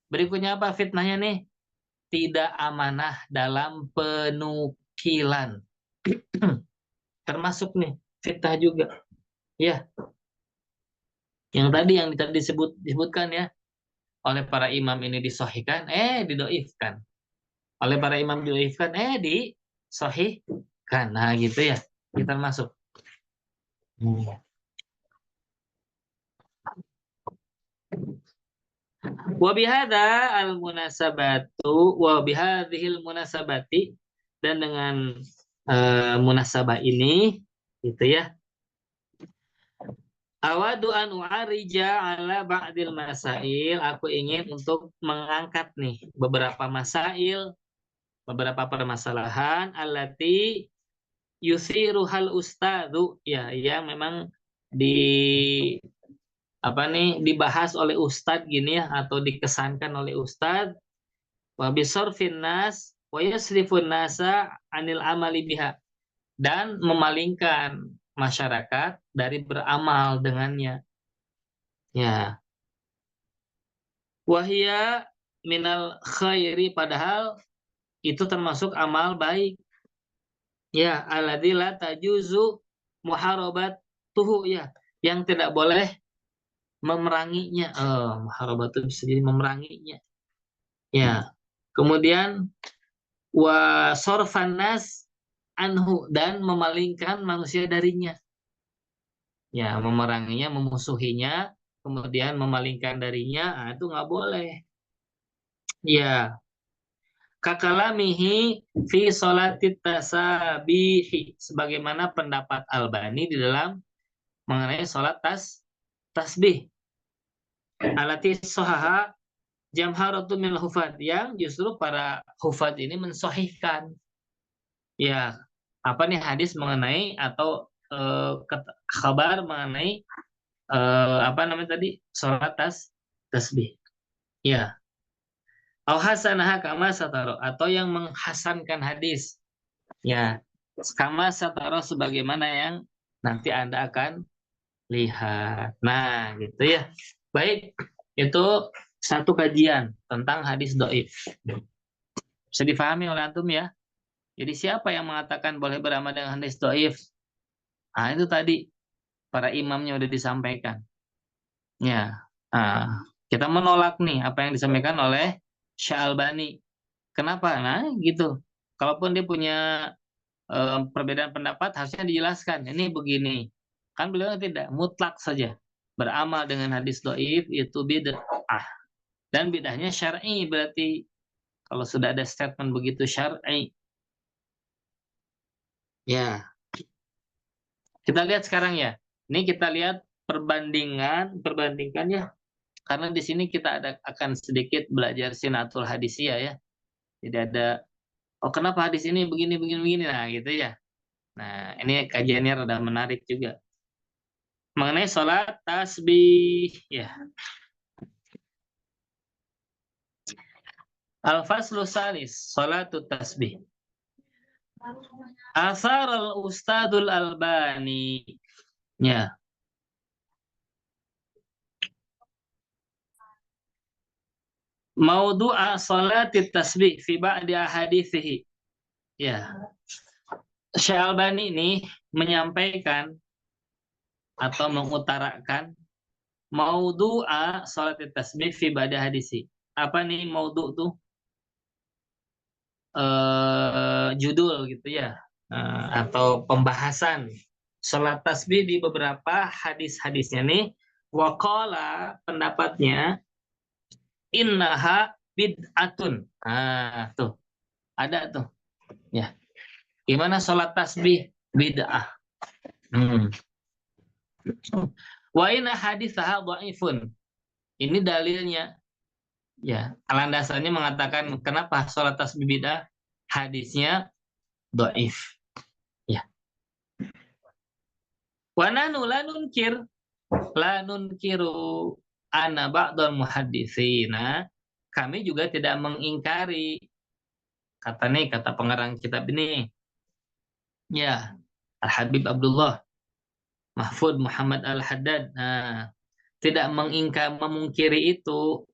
Berikutnya apa fitnahnya nih? Tidak amanah dalam penukilan. Termasuk nih fitnah juga. Ya, yang tadi disebutkan ya, oleh para imam ini disahihkan, didoifkan. Oleh para imam didoifkan, disahihkan. Nah, gitu ya. Kita masuk. Wa bihadza al-munasabatu wa bihadhil munasabati, dan dengan munasabah ini gitu ya, Awadu an u'arija ala ba'dil masail. Aku ingin untuk mengangkat nih beberapa masail, beberapa permasalahan allati yusiruhal ustadu, ya yang memang di apa nih dibahas oleh ustad gini ya, atau dikesankan oleh ustad, wa bisarfin nas wa yasrifun nasa anil amali biha, dan memalingkan masyarakat dari beramal dengannya. Ya, wahia minal khairi, padahal itu termasuk amal baik. Ya, alladzi la tajuzu muharabat tuhu, ya, yang tidak boleh memeranginya. Muharabatu bisa jadi memeranginya. Ya. Kemudian wa sorfan nas anhu, dan memalingkan manusia darinya. Ya, memeranginya, memusuhinya, kemudian memalingkan darinya, itu nggak boleh. Ya, kakalamihi fi sholatit tasabihi, sebagaimana pendapat Albani di dalam mengenai sholat tasbih. Alati sohaha jamharatu min hufad, yang justru para hufad ini mensohihkan. Ya, apa nih hadis mengenai atau kabar mengenai apa namanya tadi, sholat tasbih. Ya, au hasanaha kama sataro, atau yang menghasankan hadis. Ya, kama sataro, sebagaimana yang nanti Anda akan lihat. Nah, gitu ya. Baik, itu satu kajian tentang hadis doif. Bisa difahami oleh antum ya. Jadi siapa yang mengatakan boleh beramal dengan hadis doif? Nah, itu tadi para imamnya udah disampaikan. Ya, kita menolak nih apa yang disampaikan oleh Syalbani. Kenapa? Nah, gitu. Kalaupun dia punya perbedaan pendapat, harusnya dijelaskan. Ini begini. Kan beliau tidak mutlak saja. Beramal dengan hadis doif itu bid'ah. Dan bid'ahnya syar'i, berarti kalau sudah ada statement begitu syar'i. Ya, kita lihat sekarang ya. Ini kita lihat perbandingkan ya. Karena di sini kita akan sedikit belajar sinatul hadisiyah ya. Jadi ada, oh kenapa hadis ini begini begini begini, nah gitu ya. Nah, ini kajiannya rada menarik juga. Mengenai sholat tasbih ya. Al-faslu salis, sholatut tasbih. Asar al-Ustadul Albani. Ya. Maudu'a sholatit tasbih fi ba'di ahadithihi. Ya. Syekh Albani ini menyampaikan atau mengutarakan maudu'a sholatit tasbih fi ba'di hadisi. Apa nih maudu' tuh? Judul gitu ya. Atau pembahasan sholat tasbih di beberapa hadis-hadisnya nih. Waqala, pendapatnya, innaha bid'atun. Tuh. Ada tuh. Ya. Gimana sholat tasbih? Bid'ah. Wa inna hadithaha dhaifun. Ini dalilnya. Ya, landasannya mengatakan kenapa sholat tasbih bid'ah? Hadisnya dhaif. Ya. Wa nanu la nunkiru ana ba'dal muhadditsina. Kami juga tidak mengingkari, kata pengarang kitab ini. Ya, Al-Habib Abdullah Mahfud Muhammad Al-Haddad. Nah, tidak memungkiri itu.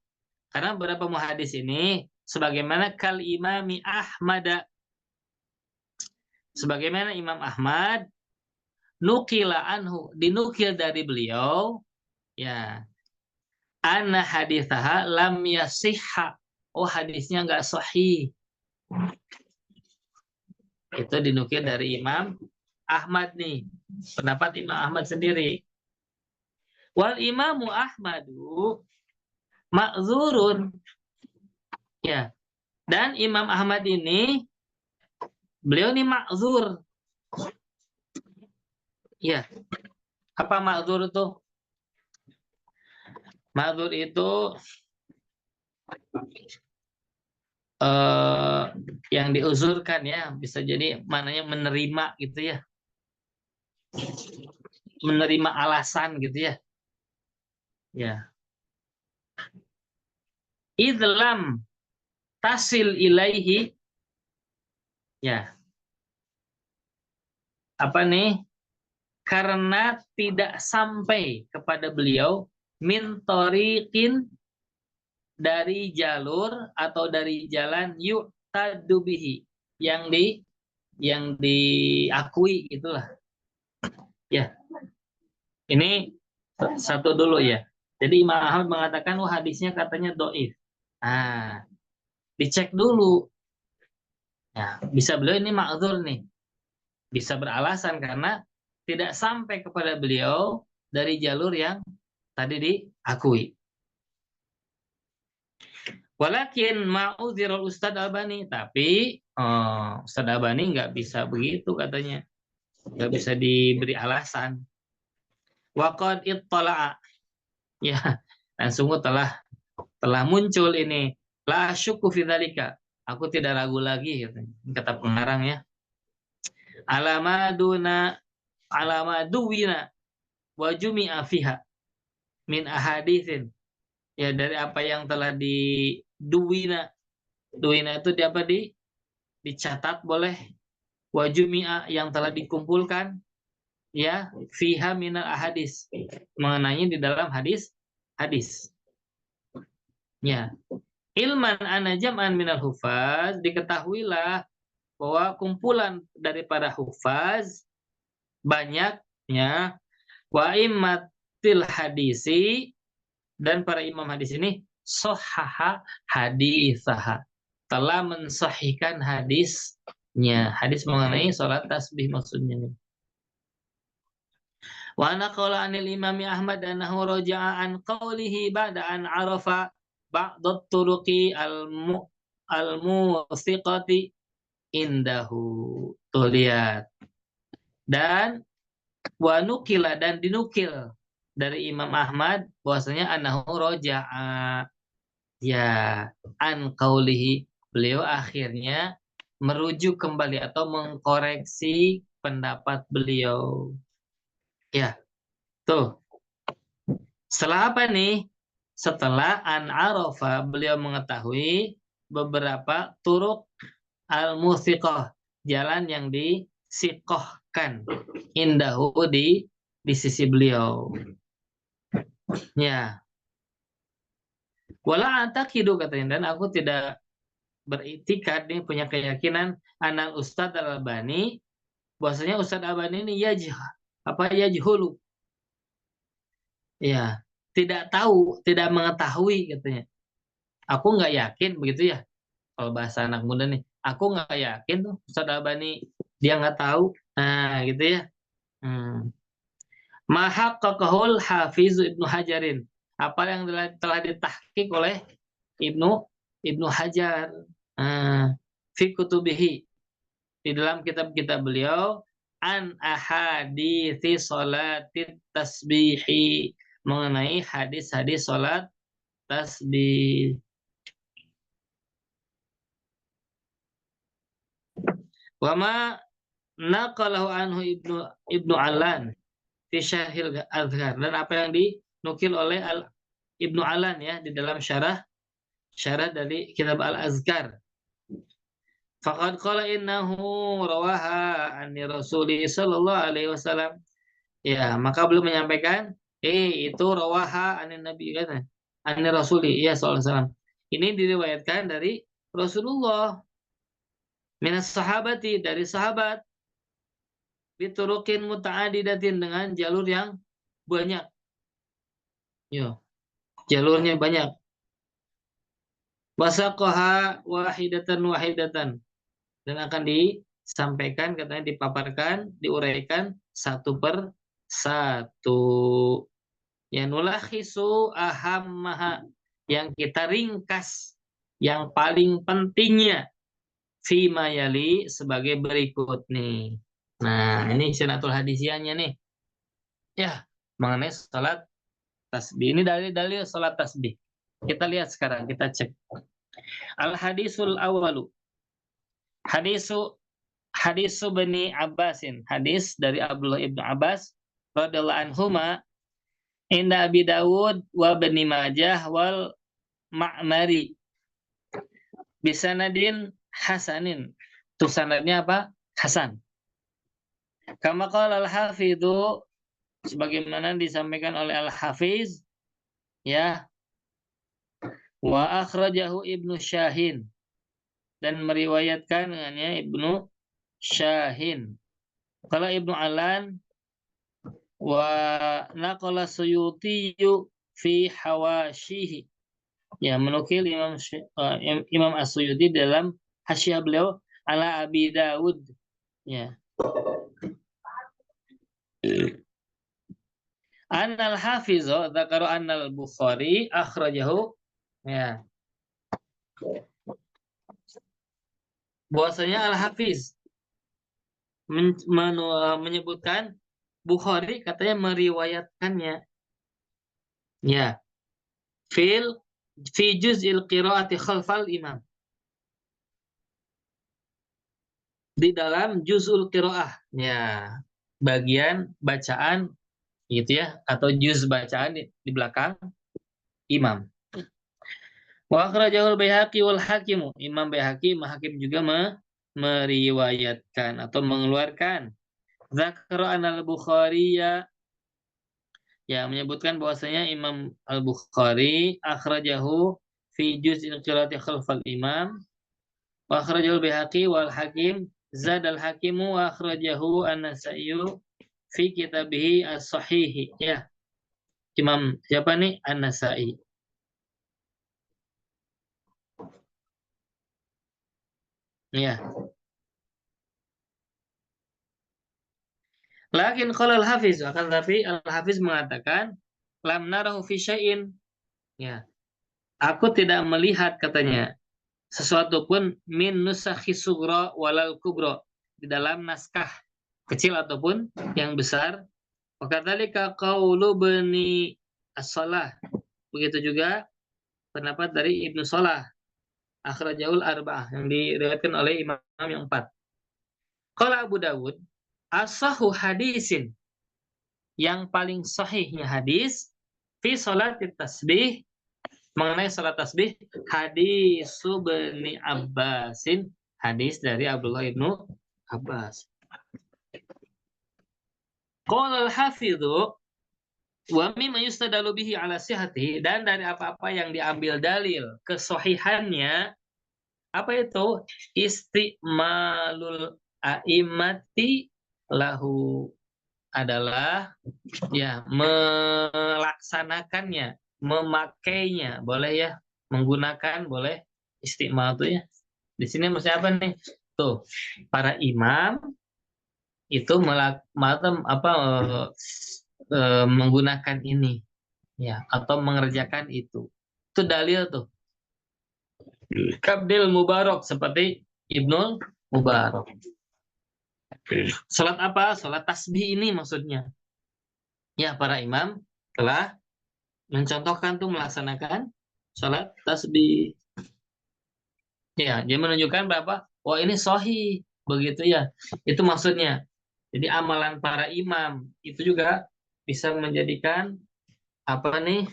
Karena beberapa muhadis ini sebagaimana kal imami Ahmad, sebagaimana Imam Ahmad, nukila anhu, dinukil dari beliau, ya, anna hadithaha lam yasihha, oh hadisnya nggak sahih. Itu dinukil dari Imam Ahmad nih, pendapat Imam Ahmad sendiri. Wal imamu Ahmadu ma'zurun, ya, dan Imam Ahmad ini beliau ini ma'zur. Ya. Apa ma'zur itu? Ma'dzur itu yang diuzurkan ya, bisa jadi maknanya menerima gitu ya, menerima alasan gitu ya. Ya. Idlam tasil ilaihi, ya. Apa nih? Karena tidak sampai kepada beliau min tariqin, dari jalur atau dari jalan yu'tadu bihi, yang diakui itulah. Ya, ini satu dulu ya. Jadi Imam Ahmad mengatakan wah hadisnya katanya doif. Nah, dicek dulu. Ya, bisa beliau ini ma'dzur nih. Bisa beralasan karena tidak sampai kepada beliau dari jalur yang tadi diakui. Walakin ma'udzirul Ustadz Albani, tapi Ustadz Albani nggak bisa begitu katanya, nggak bisa diberi alasan. Waqad ittala'a, ya, dan sungguh telah muncul ini, la syukku fi dzalika, aku tidak ragu lagi katanya, kata pengarang ya. Alamaduna alamaduwina wa jumi'a fiha min ahaditsin, ya, dari apa yang telah duwina itu di apa, dicatat boleh, wajumia yang telah dikumpulkan, ya, fiha minal ahadis, mengenai di dalam hadis, ya. Ilman ana jam'an minal hufaz, diketahuilah bahwa kumpulan daripada hufaz banyaknya, wa immatil hadisi, dan para imam hadis ini sohaha hadisaha, telah mensahihkan hadisnya, hadis mengenai sholat tasbih maksudnya nih. Wa naqala anil imami Ahmad annahu raja'a an qawlihi ba'da an arafa ba'd turuqi al-musiqati indahu. Tuh lihat. Dan wa nukila, dan dinukil dari Imam Ahmad bahwasanya annahu raja'a, ya, an qawlihi, beliau akhirnya merujuk kembali atau mengkoreksi pendapat beliau. Ya, tuh. Setelah apa nih? Setelah an arafa, beliau mengetahui beberapa turuk al-musiqah, jalan yang disikohkan, indahu, di sisi beliau. Ya. Wala antakidu katanya, dan aku tidak beriktikad nih, punya keyakinan, anal Ustadz Al-Albani, bahwasanya Ustadz Albani ini yajhulu, ya, tidak tahu, tidak mengetahui katanya. Aku nggak yakin begitu ya, kalau bahasa anak muda nih, aku nggak yakin tuh Ustadz Albani dia nggak tahu, nah gitu ya. Mahaqqaqahul Hafiz Ibnu Hajarin, apa yang telah ditahqiq oleh Ibnu Ibnu Hajar, fi kutubihi, di dalam kitab-kitab beliau, an ahadithi sholatit tasbihi, mengenai hadis-hadis sholat tasbih. Wama naqalahu anhu Ibnu Alan fi Syarhil Azhar, dan apa yang dinukil oleh Ibnu Alan ya di dalam syarah dari kitab Al-Azkar. Faqad qala innahu rawaha anni Rasuli sallallahu alaihi wasallam. Ya, maka beliau menyampaikan, itu rawaha anni Nabi kan, anni Rasuli, ya, sallallahu alaihi wasallam. Ini diriwayatkan dari Rasulullah, minas sahabati, dari sahabat, biturukin muta'adidatin, dengan jalur yang banyak. Ya, jalurnya banyak. Wasaqaha wahidatan, dan akan disampaikan, katanya dipaparkan, diuraikan satu per satu. Ya, nulakhisu ahammaha, yang kita ringkas, yang paling pentingnya, fima yali, sebagai berikut nih. Nah, ini sinatul hadisiannya nih. Ya, mengenai salat tasbih. Ini dalil-dalil salat tasbih. Kita lihat sekarang, kita cek. Al-hadisul awalu. Hadisu Bani Abbasin. Hadis dari Abdullah ibnu Abbas radhiyallahu anhuma inda Abi Dawud wa Bani Majah wal Ma'mari bisanadin hasanin. Tuh sanadnya apa? Hasan. Kama qala al-hafidhu, sebagaimana disampaikan oleh Al-Hafiz, ya, wa akhrajahu Ibnu Syahin, dan meriwayatkan dengannya Ibnu Syahin. Kalau Ibnu Alan wa naqala Suyuti fi hawashihi, ya, menukil Imam As-Suyuti dalam hasyiah beliau ala Abi Dawud, ya. Annal hafizo dzakara annal Bukhari akhrajahu, ya, bahwasanya Al-Hafiz menyebutkan Bukhari katanya meriwayatkannya, ya, fi juz'il qiraati khalfal imam, di dalam juz'ul qiraah, ya, bagian bacaan gitu ya, atau juz bacaan di belakang imam. Wa akhrajahul Baihaqi wal Hakim. Imam Baihaqi, Hakim juga meriwayatkan atau mengeluarkan. Dzakara al-Bukhari, ya, menyebutkan bahwasanya Imam Al-Bukhari akhrajahu fi juz'il qiraati khalfal imam. Wa akhrajahul Baihaqi wal Hakim zadal Hakimu wa akhrajahu An-Nasa'i fi kitabihi as-sahih, ya. Imam siapa nih? An-Nasa'i. Ya. Lakin qala al-Hafiz, akan tapi Al-Hafiz mengatakan lam narahu fi syai'in. Ya. Aku tidak melihat, katanya, sesuatu pun min nusakhi sughra walal kubra, di dalam naskah kecil ataupun yang besar. Wa kadzalika qaulu Bani As-Salah. Begitu juga pendapat dari Ibnu Salah, akhrajahul arba'ah, yang diriwayatkan oleh imam yang 4. Qala Abu Dawud, asahu hadisin, yang paling sahihnya hadis, fi salat tasbih, mengenai salat tasbih, hadis Bani Abbasin, hadis dari Abdullah ibnu Abbas. Qala al-hafidhu wa mimma yustadalu bihi ala sihhatihi, dan dari apa-apa yang diambil dalil kesahihannya, apa itu? Istimalul a'immati lahu, adalah, ya, melaksanakannya, memakainya, boleh ya, menggunakan, boleh istimal tuh, ya. Di sini maksudnya apa nih? Tuh, para imam itu menggunakan ini, ya, atau mengerjakan itu. Itu dalil tuh. Kabdil Mubarak, seperti Ibnu Mubarak. Salat apa? Salat tasbih ini maksudnya. Ya, para imam telah mencontohkan tuh melaksanakan salat tasbih. Ya, dia menunjukkan berapa? Wah, ini sahih, begitu ya. Itu maksudnya. Jadi amalan para imam itu juga bisa menjadikan apa nih?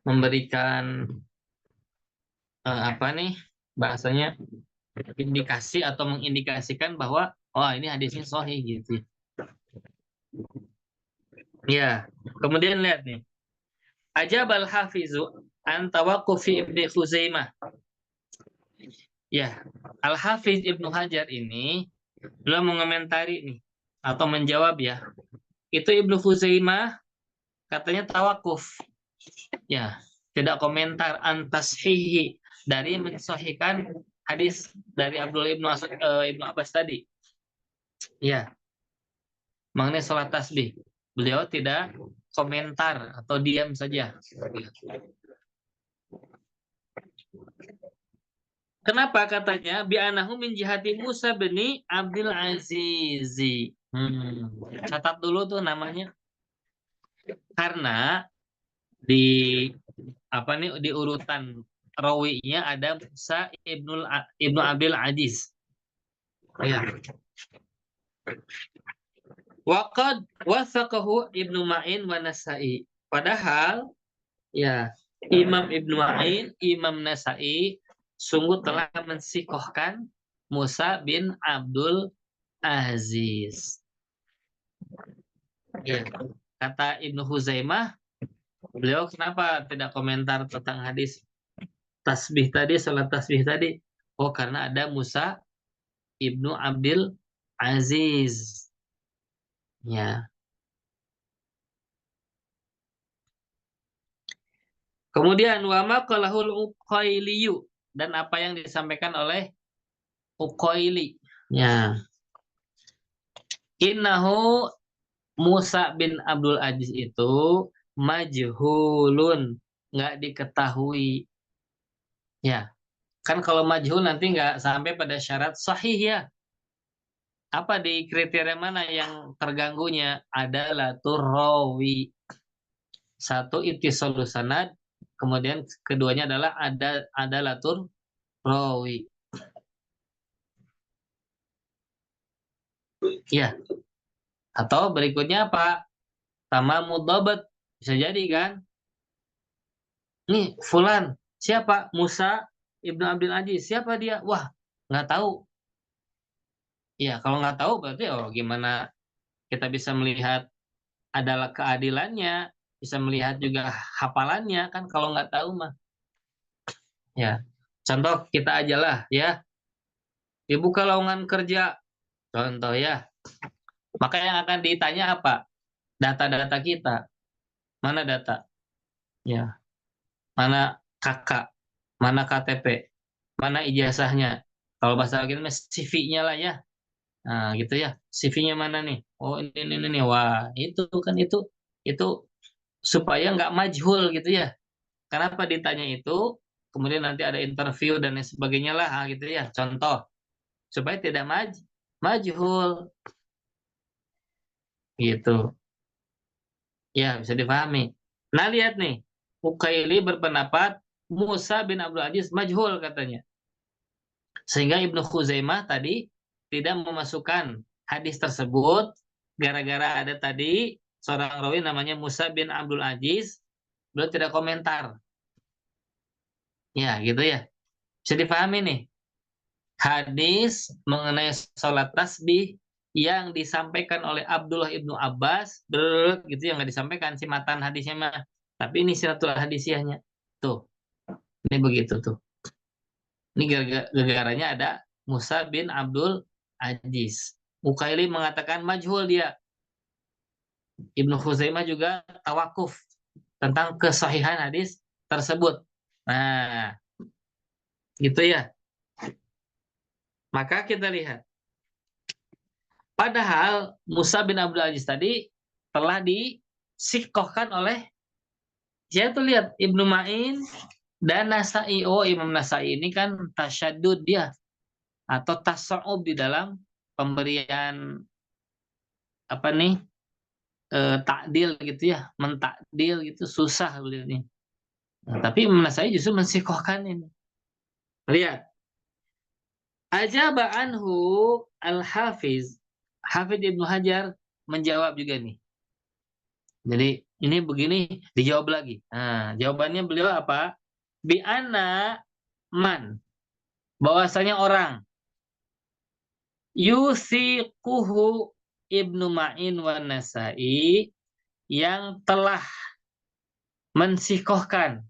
Memberikan apa nih bahasanya, indikasi atau mengindikasikan bahwa oh, ini hadisnya sahih gitu. Ya, kemudian lihat nih. Ajabal hafizu an tawaqqufi Ibnu Khuzaimah. Ya, Al-Hafiz Ibnu Hajar ini belum mengomentari nih atau menjawab, ya. Itu Ibnu Khuzaimah katanya tawakuf. Ya, tidak komentar antashihi, dari mensahihkan hadis dari Abdullah ibnu Abbas tadi. Ya, mengenai salat tasbih, beliau tidak komentar atau diam saja. Kenapa katanya? Bi'anahu min jihati Musa bin Abdul Aziz. Catat dulu tuh namanya. Karena di di urutan rawinya ada Musa ibnu Abdul Aziz. Ya. Waqad wasaqahu Ibnu Ma'in wa Nasa'i. Padahal ya Imam Ibnu Ma'in, Imam Nasa'i sungguh telah mensikohkan Musa bin Abdul Aziz. Ya. Kata Ibnu Huzaimah, beliau kenapa tidak komentar tentang hadis tasbih tadi, salat tasbih tadi? Oh, karena ada Musa Ibnu Abdul Aziz. Ya. Kemudian wa maqalahul Uqailiyu, dan apa yang disampaikan oleh Uqaili. Ya. Innahu Musa bin Abdul Aziz itu majhulun, nggak diketahui. Ya, kan kalau majhul nanti nggak sampai pada syarat sahih ya. Apa di kriteria mana yang terganggunya? Adalah turrawi. Satu ittisalus sanad, kemudian keduanya adalah ada latur rawi. Ya, atau berikutnya apa? Tamamud dhabt. Bisa jadi kan? Nih, fulan. Siapa? Musa Ibnu Abdul Aziz. Siapa dia? Wah, nggak tahu. Ya, kalau nggak tahu berarti gimana kita bisa melihat adalah keadilannya, bisa melihat juga hafalannya kan kalau nggak tahu mah. Ya. Contoh kita ajalah ya. Dibuka lowongan kerja. Contoh ya. Maka yang akan ditanya apa? Data-data kita. Mana data? Ya. Mana kakak? Mana KTP? Mana ijazahnya? Kalau bahasa kita CV-nya lah ya. Nah, gitu ya. CV-nya mana nih? Oh, ini nih. Wah, itu kan itu supaya nggak majhul gitu ya. Kenapa ditanya itu? Kemudian nanti ada interview dan lain sebagainya lah, gitu ya. Contoh, supaya tidak majhul gitu. Ya, bisa dipahami. Nah, lihat nih. Ukaili berpendapat Musa bin Abdul Aziz majhul katanya. Sehingga Ibnu Khuzaimah tadi tidak memasukkan hadis tersebut gara-gara ada tadi seorang rawi namanya Musa bin Abdul Aziz, beliau tidak komentar. Ya, gitu ya. Bisa dipahami nih. Hadis mengenai sholat tasbih yang disampaikan oleh Abdullah ibnu Abbas, gitu yang nggak disampaikan si matan hadisnya mah. Tapi ini siratul hadisiahnya. Tuh, ini begitu tuh. Ini gara-garanya ada Musa bin Abdul Aziz. Mukaili mengatakan majhul dia. Ibnu Khuzaimah juga tawakuf tentang kesahihan hadis tersebut. Nah, gitu ya. Maka kita lihat. Padahal Musa bin Abdul Aziz tadi telah disikohkan oleh, saya tuh lihat Ibnu Ma'in dan Nasa'i. Oh, Imam Nasa'i ini kan tasyadud dia atau tasawuf di dalam pemberian apa nih takdil gitu ya, mentakdil gitu susah beliau ini. Nah, tapi Imam Nasa'i justru mensikohkan ini. Lihat, ajaba anhu al-Hafiz. Hafiz Ibnu Hajar menjawab juga nih. Jadi ini begini dijawab lagi. Nah, jawabannya beliau apa? Bi anna man, bahwasanya orang yusiquhu Ibnu Ma'in wa Nasa'i, yang telah mensikohkan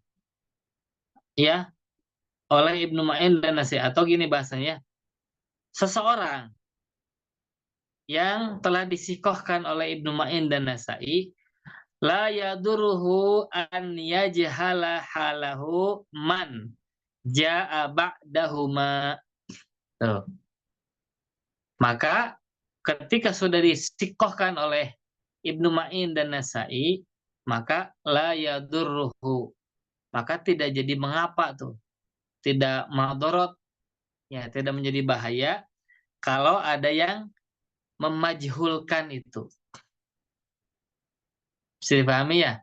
ya oleh Ibnu Ma'in dan Nasa'i, atau gini bahasanya, seseorang yang telah disikohkan oleh Ibnu Ma'in dan Nasa'i, la yaduruhu an yajhala halahu man ja'a ba'dahuma. Tuh. Maka ketika sudah disikohkan oleh Ibnu Ma'in dan Nasa'i, maka la yadurruhu, maka tidak jadi mengapa tuh, tidak madorot, ya tidak menjadi bahaya kalau ada yang memajhulkan itu. Bisa dipahami ya?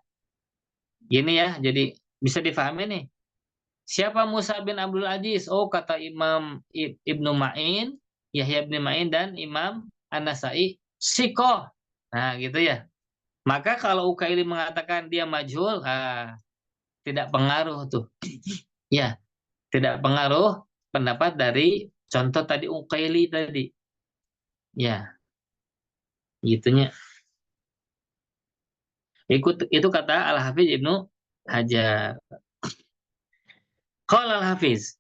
Gini ya, jadi bisa dipahami nih. Siapa Musa bin Abdul Aziz? Oh, kata Imam Ibnu Ma'in, Yahya bin Ma'in dan Imam An-Nasai, sikoh. Nah, gitu ya. Maka kalau Ukaili mengatakan dia majhul, tidak pengaruh tuh. Ya, tidak pengaruh pendapat dari contoh tadi Ukaili tadi. Ya, gitunya. Itu kata Al-Hafiz Ibnu Hajar. Qala Al-Hafiz,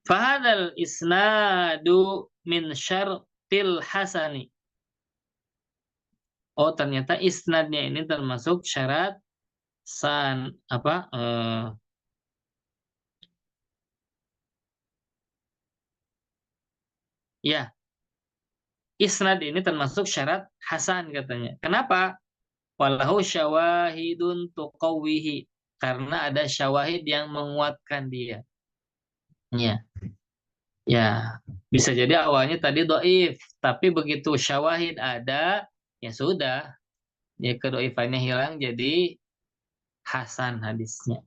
fahadal isnadu min syartil hasani. Oh, ternyata isnadnya ini termasuk syarat apa ya, isnad ini termasuk syarat hasan katanya. Kenapa? Walahu syawahidun tuqawwihi, karena ada syawahid yang menguatkan dia. Ya, ya, bisa jadi awalnya tadi doif, tapi begitu syawahid ada, ya sudah, ya kedoifannya hilang jadi hasan hadisnya.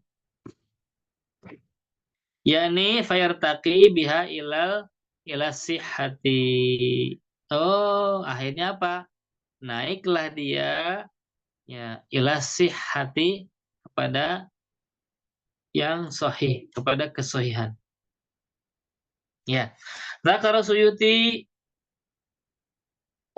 Yani fayartaqi biha ila sihhati. Oh, akhirnya apa? Naiklah dia ya ila sihhati, kepada yang sahih, kepada kesahihan. Ya. Zakara Suyuti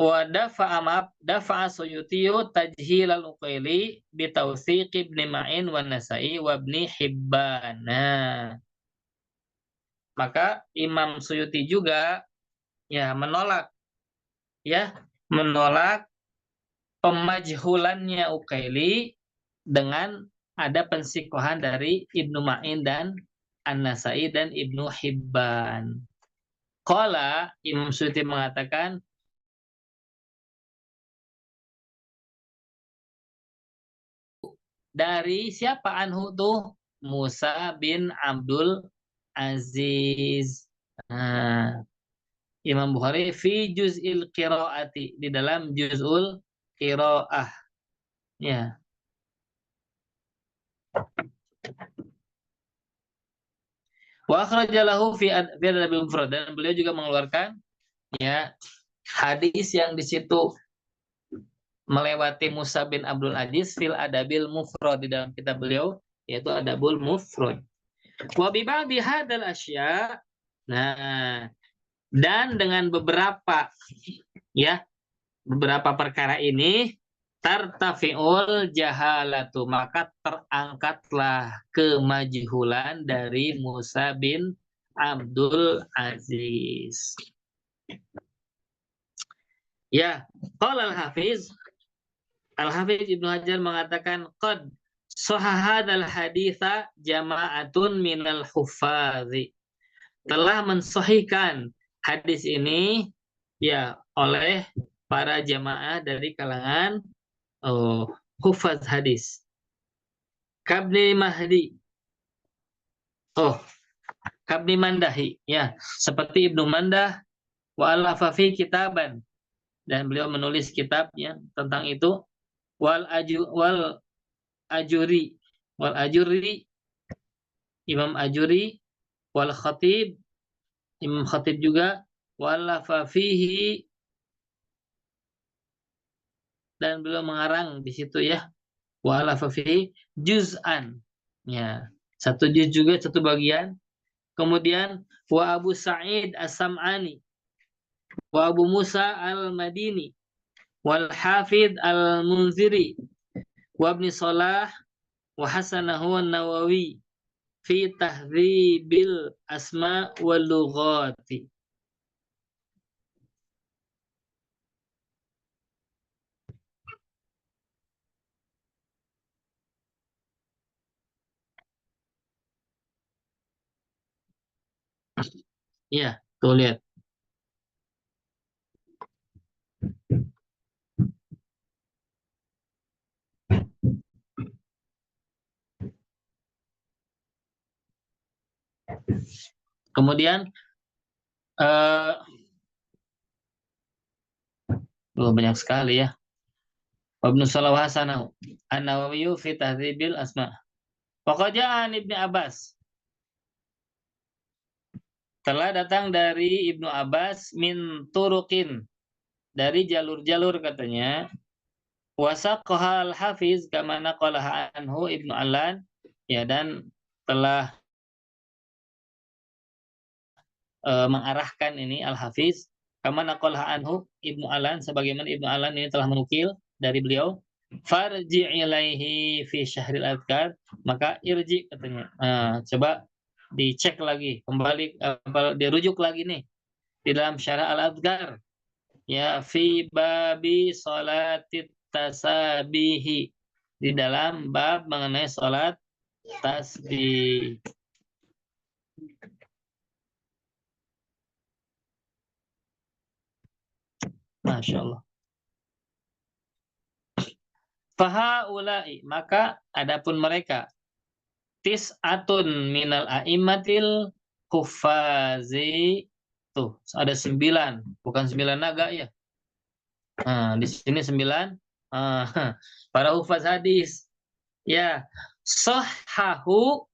wa dafa'a Suyutiyu tajhil al-Uqaili bi tawsiq Ibnu Ma'in wa Nasa'i wa Ibnu Hibban. Nah, maka Imam Suyuti juga ya menolak pemajhulannya Uqaili dengan ada pensikohan dari Ibnu Ma'in dan An-Nasai dan Ibnu Hibban. Qala, Imam Suyuti mengatakan, dari siapa anhu tuh? Musa bin Abdul Aziz. Nah, Imam Bukhari fi juz'il qiraati, di dalam juz'ul qiraah. Ya. Wa akhrajalahu fi Adabil Mufrad, dan beliau juga mengeluarkan ya hadis yang di situ melewati Musa bin Abdul Aziz fil Adabil Mufrad, di dalam kitab beliau yaitu Adabul Mufrad. Wa bi ba'di hadzal asya', nah, dan dengan beberapa perkara ini tartafi'ul jahalatu, maka terangkatlah kemajhulan dari Musa bin Abdul Aziz. Ya, qala Al-Hafiz Ibnu Hajar mengatakan qad sahahadal haditha jama'atun minal huffazi, telah mensahihkan hadis ini ya oleh para jamaah dari kalangan hufaz hadis. Kabni Mahdi. Oh, Kabni Mandahi. Ya, seperti Ibnu Mandah wa alafa fi kitaban, dan beliau menulis kitab ya tentang itu. Wal Ajuri, Imam Ajuri, wal Khatib, Imam Khatib juga, walafa fihi, dan beliau mengarang di situ ya, walafa fihi juz'an, ya satu juz juga, satu bagian. Kemudian wa Abu Sa'id As-Sam'ani, wa Abu Musa Al-Madini, wal Hafidh Al-Munziri, wa Ibn Salah, wa Hasanahu An-Nawawi fi Tahdzibil Asma wal Lughati. Ya, tuh lihat. Kemudian Banyak sekali ya. Ibnu Salah Hasanahu An-Nawawi fi Tahdzibil Asma. Pokoknya Ibnu Abbas telah datang dari Ibnu Abbas min turukin, dari jalur-jalur katanya. Wasaqahal Hafiz kama naqalah anhu Ibnu Allan, ya, dan telah mengarahkan ini Al-Hafiz kama naqalah anhu Ibnu Allan, sebagaimana Ibnu Allan ini telah menukil dari beliau. Farji ilaihi fi syahril adkar, maka irji katanya. Coba dicek lagi, kembali dirujuk lagi nih di dalam syarah al-adkar, ya, fi babi sholatit tasabihi, di dalam bab mengenai sholat tasbih. Masya Allah. Fahaulai, maka adapun mereka, tis'atun minal a'immatil hufazi, tuh ada 9, bukan 9 naga ya. Di sini 9 para hufaz hadis, ya, sahhahu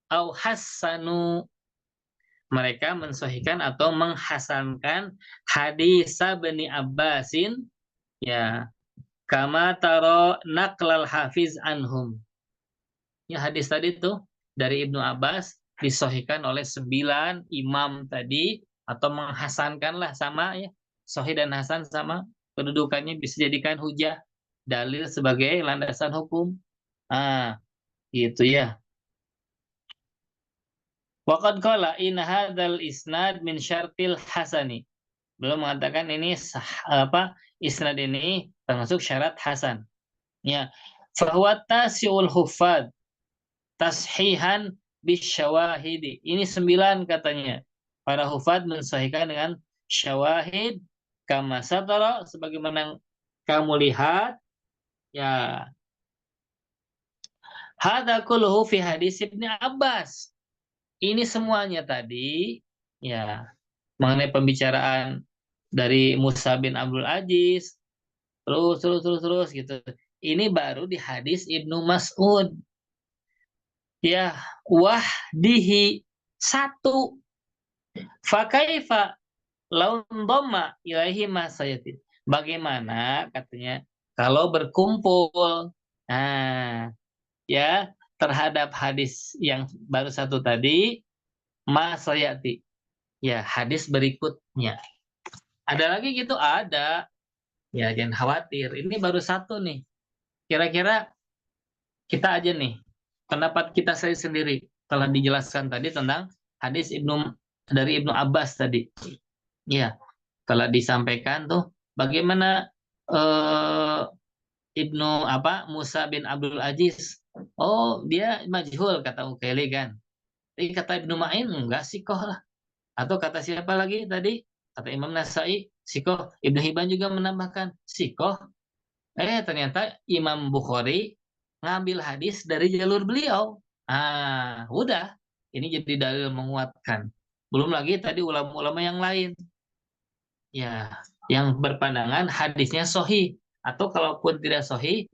au hassanu, mereka mensahihkan atau menghasankan hadis Ibnu Abbasin, ya, kama taro naqlal hafiz anhum. Ya, hadis tadi tuh dari Ibnu Abbas disahihkan oleh 9 imam tadi, atau menghasankanlah, sama ya, sahih dan hasan sama kedudukannya, bisa jadikan hujah, dalil sebagai landasan hukum. Gitu ya. Waqad qala in hadzal isnad min syartil hasani. Belum mengatakan ini isnad ini termasuk syarat hasan. Ya. Fahuwa tasiul huffaz tashihan bisyawahidi. Ini 9 katanya. Para hufad mensahihkan dengan syawahid kama satara, sebagaimana kamu lihat, ya. Hadza kulluhu fi hadis Ibnu Abbas. Ini semuanya tadi, ya, mengenai pembicaraan dari Musa bin Abdul Aziz, terus gitu. Ini baru di hadis Ibnu Mas'ud. Ya, wahdihi, satu. Fakaifa laun dhamma ilaihi masayatin. Bagaimana katanya kalau berkumpul, ya, terhadap hadis yang baru satu tadi, masayati, ya, hadis berikutnya. Ada lagi gitu? Ada. Ya, jangan khawatir. Ini baru satu nih. Kira-kira kita aja nih, pendapat kita sendiri telah dijelaskan tadi tentang hadis dari Ibnu Abbas tadi. Ya, telah disampaikan tuh bagaimana Musa bin Abdul Aziz. Oh, dia majhul kata Ukaili kan. Tapi kata Ibnu Ma'in enggak sikoh lah. Atau kata siapa lagi tadi? Kata Imam Nasai, sikoh. Ibnu Hibban juga menambahkan sikoh. Ternyata Imam Bukhari ngambil hadis dari jalur beliau. Udah. Ini jadi dalil menguatkan. Belum lagi tadi ulama-ulama yang lain, ya, yang berpandangan hadisnya sahih, atau kalaupun tidak sahih,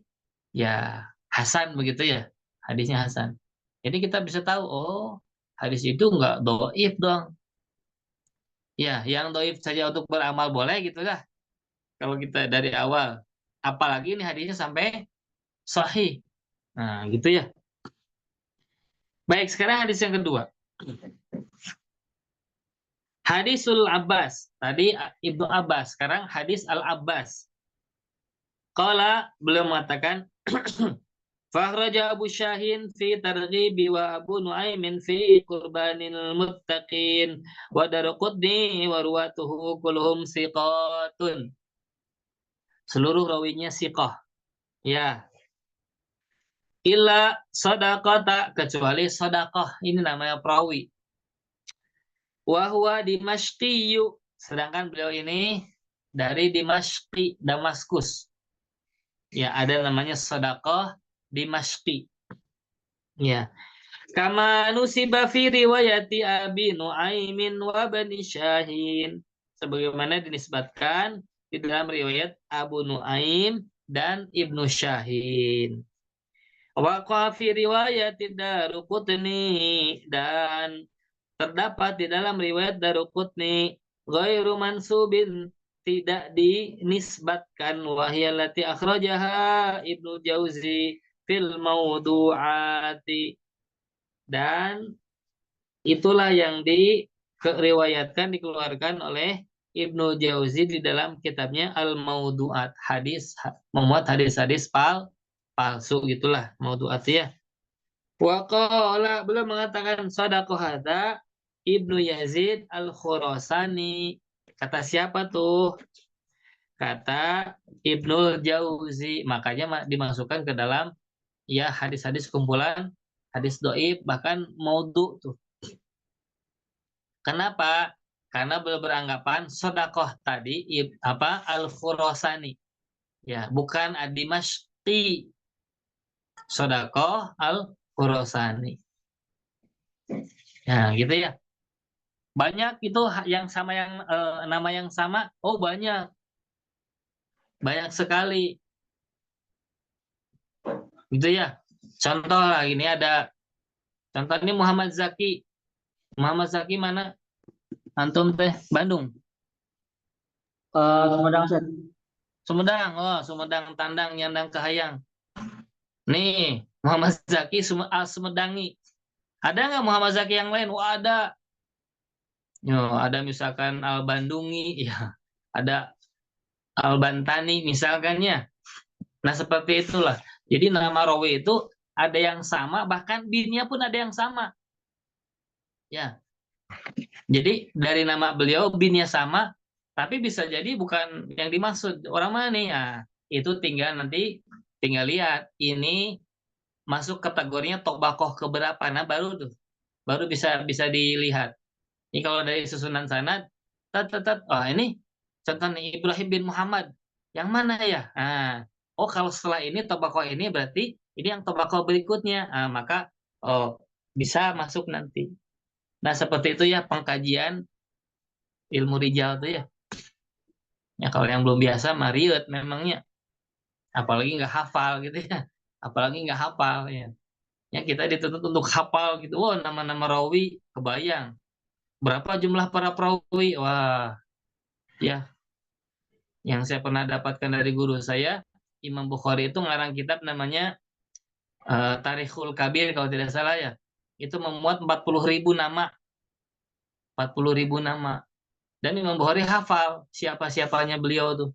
ya, hasan begitu ya. Hadisnya hasan. Jadi kita bisa tahu, oh, hadis itu enggak dhaif dong. Ya, yang dhaif saja untuk beramal boleh gitu lah. Kalau kita dari awal, apalagi ini hadisnya sampai sahih. Nah, gitu ya. Baik, sekarang hadis yang kedua. Hadisul Abbas. Tadi Ibnu Abbas, sekarang hadis Al-Abbas. Qala, beliau mengatakan, Fakhraja Abu Syahin fi targhibi wa Abu Nuaimin fi qurbanil muttaqin wa Daraqutni wa ruwatuhu kulluhum siqatun. Seluruh rawinya siqah. Ya. Illa sadaqata, kecuali sadaqah. Ini namanya perawi. Wa huwa Dimashqiyu, sedangkan beliau ini dari Dimashqi, Damaskus. Ya, ada namanya sadaqah Dimashqi. Ya. Kama nusiba fi riwayati Abi Nuaimin wa Bani Syahin. Sebagaimana dinisbatkan di dalam riwayat Abu Nuaim dan Ibnu Syahin. Waqa fi riwayat Daruqutni, dan terdapat di dalam riwayat Daruqutni ghairu mansubin, tidak dinisbatkan, wahyallati akhrajaha Ibnu Jauzi fil maudu'ati, dan itulah yang diriwayatkan dikeluarkan oleh Ibnu Jauzi di dalam kitabnya Al-Maudu'at, memuat hadis-hadis palsu gitulah, maudu'at ya. Wa qala, belum mengatakan sadaqah hadza Ibnu Yazid Al-Khurasani. Kata siapa tuh? Kata Ibnu Jauzi. Makanya dimasukkan ke dalam ya hadis-hadis kumpulan hadis doib, bahkan maudhu tuh. Kenapa? Karena beliau beranggapan sodakoh tadi Al-Khurasani, ya bukan Ad-Dimashqi. Sodakoh Al-Khurasani. Ya gitu ya. Banyak itu yang sama, yang nama yang sama. Oh banyak sekali. Gitu ya. Contoh lah, ini ada contoh ini Muhammad Zaki. Muhammad Zaki mana? Antum teh Bandung. Sumedang, Ustaz. Sumedang. Oh, Sumedang Tandang Nyandang Kahayang. Nih, Muhammad Zaki Sumedangi. Ada nggak Muhammad Zaki yang lain? Wah, ada. Yo, ada misalkan Al Bandungi, ya. Ada Al Bantani misalkan ya. Nah, seperti itulah. Jadi nama rawi itu ada yang sama, bahkan binnya pun ada yang sama. Ya. Jadi dari nama beliau binnya sama, tapi bisa jadi bukan yang dimaksud. Orang mana nih? Nah, itu tinggal lihat ini masuk kategorinya tobakoh keberapa. Nah, baru bisa dilihat. Ini kalau dari susunan sanad, oh ini contohnya Ibrahim bin Muhammad. Yang mana ya? Nah, oh kalau setelah ini tobakoh ini berarti ini yang tobakoh berikutnya. Nah, maka bisa masuk nanti. Nah, seperti itu ya pengkajian ilmu rijal itu ya. Ya kalau yang belum biasa mariut memangnya. Apalagi nggak hafal gitu ya. Apalagi nggak hafal ya. Ya kita dituntut untuk hafal gitu. Oh, nama-nama rawi kebayang. Berapa jumlah para perawi? Wah, ya. Yang saya pernah dapatkan dari guru saya, Imam Bukhari itu ngarang kitab namanya Tarikhul Kabir kalau tidak salah ya. Itu memuat 40.000 nama. 40.000 nama. Dan Imam Bukhari hafal siapa-siapanya beliau tuh.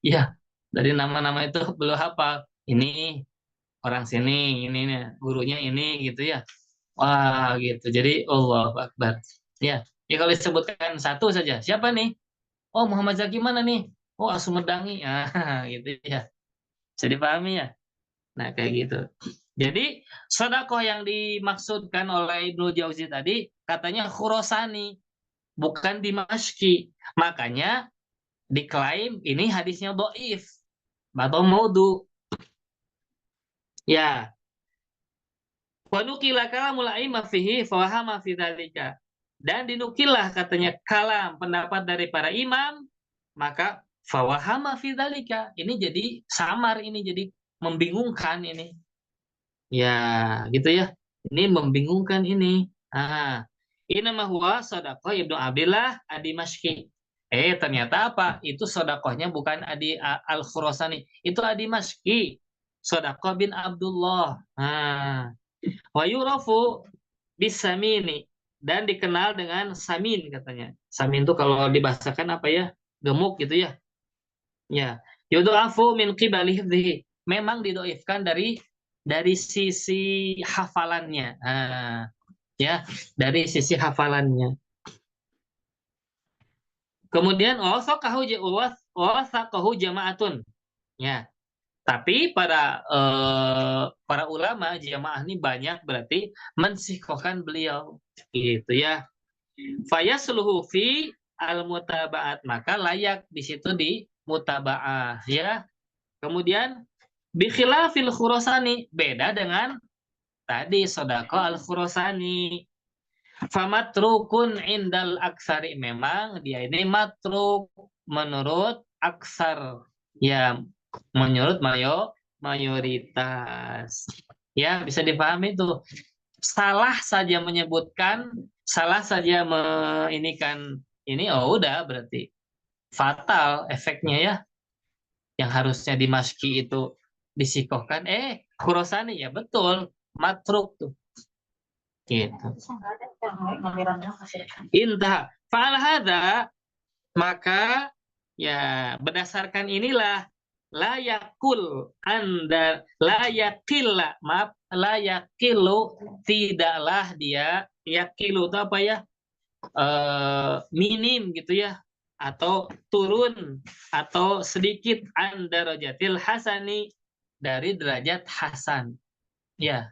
Ya, dari nama-nama itu beliau hafal. Ini orang sini, ini nih, gurunya ini gitu ya. Wah, gitu. Jadi Allahu Akbar. Ya, ya kalau disebutkan satu saja. Siapa nih? Oh, Muhammad Zaki mana nih? Oh, Asumedangi. Ah, gitu ya. Bisa dipahami ya? Nah, kayak gitu. Jadi, sedekah yang dimaksudkan oleh Ibnu Jauzi tadi katanya Khurasani, bukan Dimashqi. Makanya diklaim ini hadisnya dhaif atau maudhu. Ya. Wa nukila kalamul a'immah fihi fa wahama fi dzalika. Dan dinukillah katanya kalam pendapat dari para imam, maka fawahama fi dzalika. Ini jadi samar, ini jadi membingungkan ini. Ya, gitu ya. Ini membingungkan ini. Ah, ini mah huwa sadaqah Ibnu Abdillah Ad-Dimashqi. Ternyata apa? Itu sodakohnya bukan Al-Khurasani. Itu Ad-Dimashqi. Sadaqah bin Abdullah. Wa yurafu bisamini, dan dikenal dengan samin katanya. Samin itu kalau dibahasakan apa ya? Gemuk gitu ya. Ya. Yudhafu min qibali hifdhihi. Memang didoifkan dari sisi hafalannya. Ya, dari sisi hafalannya. Kemudian wasaqahu jama'atun. Ya. Tapi para ulama jamaah ini banyak berarti mensihkohkan beliau gitu ya. Fayasluhu fi al-mutaba'at, maka layak di situ di mutaba'ah ya. Kemudian bi khilafil Khurasani, beda dengan tadi sodako al-Khurasani. Famatrukun indal aksari, memang dia ini matruk menurut aksar. Ya, menurut mayoritas. Ya, bisa dipahami tuh. Salah saja menyebutkan, salah saja ini oh udah berarti fatal efeknya ya. Yang harusnya dimaski itu disikohkan, Khurasani ya betul, matruk tuh. Gitu. Indah. Fa'al hadza, maka ya berdasarkan inilah layakul anda layakilla maaf layakilu tidaklah dia yakilu itu apa ya, minim gitu ya, atau turun atau sedikit andarajatil hasani dari derajat hasan ya,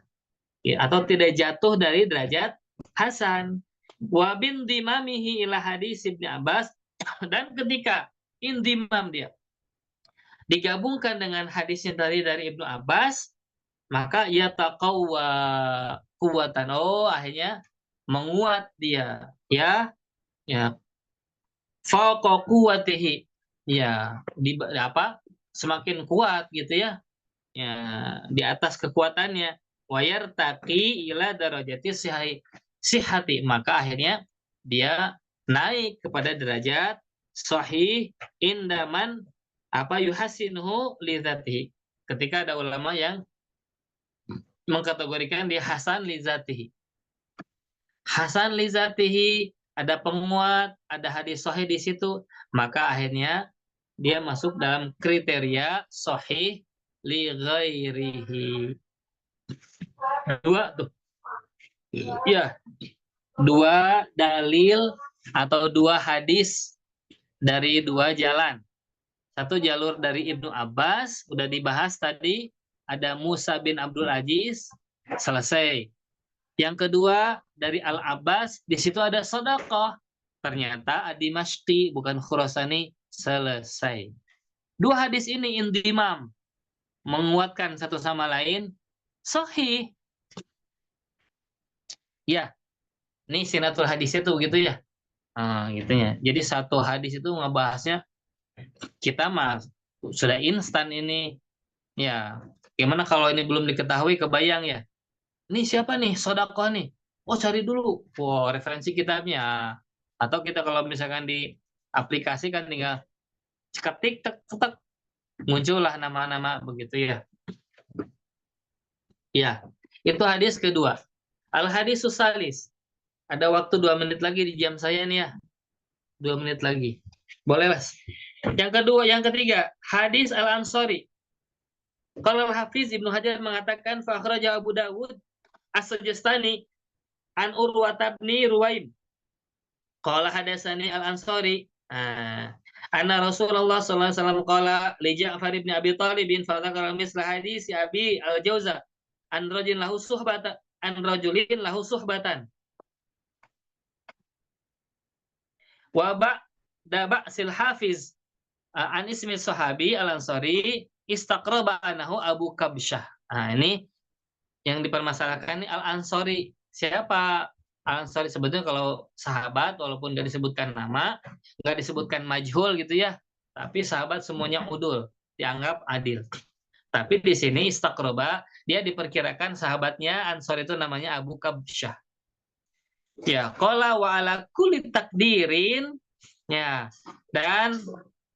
atau tidak jatuh dari derajat hasan. Wa bin dimamihi ila hadis Ibnu Abbas, dan ketika indimam dia digabungkan dengan hadisnya dari Ibnu Abbas, maka ia taqawwa kuwatan, akhirnya menguat dia ya, fauqa quwwatihi, ya semakin kuat gitu ya, di atas kekuatannya, wayartaqi ila darajati sihati, maka akhirnya dia naik kepada derajat sahih indaman yuhasinuhu lidzatihi, ketika ada ulama yang mengkategorikan dia hasan lidzatihi. Hasan lidzatihi, ada penguat, ada hadis sahih di situ, maka akhirnya dia masuk dalam kriteria sahih li ghairihi. Dua tuh. Ya, dua dalil atau dua hadis dari dua jalan. Satu jalur dari Ibnu Abbas, udah dibahas tadi, ada Musa bin Abdul Aziz, selesai. Yang kedua dari Al-Abbas, di situ ada sedekah. Ternyata Ad-Dimashqi bukan Khurasani, selesai. Dua hadis ini indimam, menguatkan satu sama lain, sahih. Ya, ini sinatul hadisnya tuh gitu ya. Gitu ya. Jadi satu hadis itu ngebahasnya, kita mah sudah instan ini. Ya, gimana kalau ini belum diketahui, kebayang ya. Ini siapa nih sedekah nih? Oh, cari dulu. Referensi kitabnya. Atau kita kalau misalkan di aplikasi kan tinggal ketik tek tek, muncullah nama-nama begitu ya. Ya, itu hadis kedua. Al hadis susalis. Ada waktu 2 menit lagi di jam saya nih ya. 2 menit lagi. Boleh, Mas. Yang ketiga, hadis Al-Ansari. Kalau Hafiz Ibnu Hajar mengatakan fa akhraja Abu Dawud As-Sajistani an Urwata bin Ruwaim. Qala hadatsani Al-Ansari. Anna Rasulullah sallallahu alaihi wasallam qala li Ja'far bin Abi Thalib fa dzakara misla hadis Abi Al-Jauza an rajulin lahu suhbatan. Wa ba'da ba'sil Hafiz an ismi sahabi Al-Ansari istaqraba anahu Abu Kabsyah. Ini yang dipermasalahkan ini Al-Ansari. Siapa Al-Ansari? Sebetulnya kalau sahabat, walaupun nggak disebutkan nama, nggak disebutkan majhul gitu ya, tapi sahabat semuanya udul, dianggap adil. Tapi di sini istaqroba, dia diperkirakan sahabatnya Ansor itu namanya Abu Kabsyah. Ya, qala wa ala kulli takdirin, ya, dan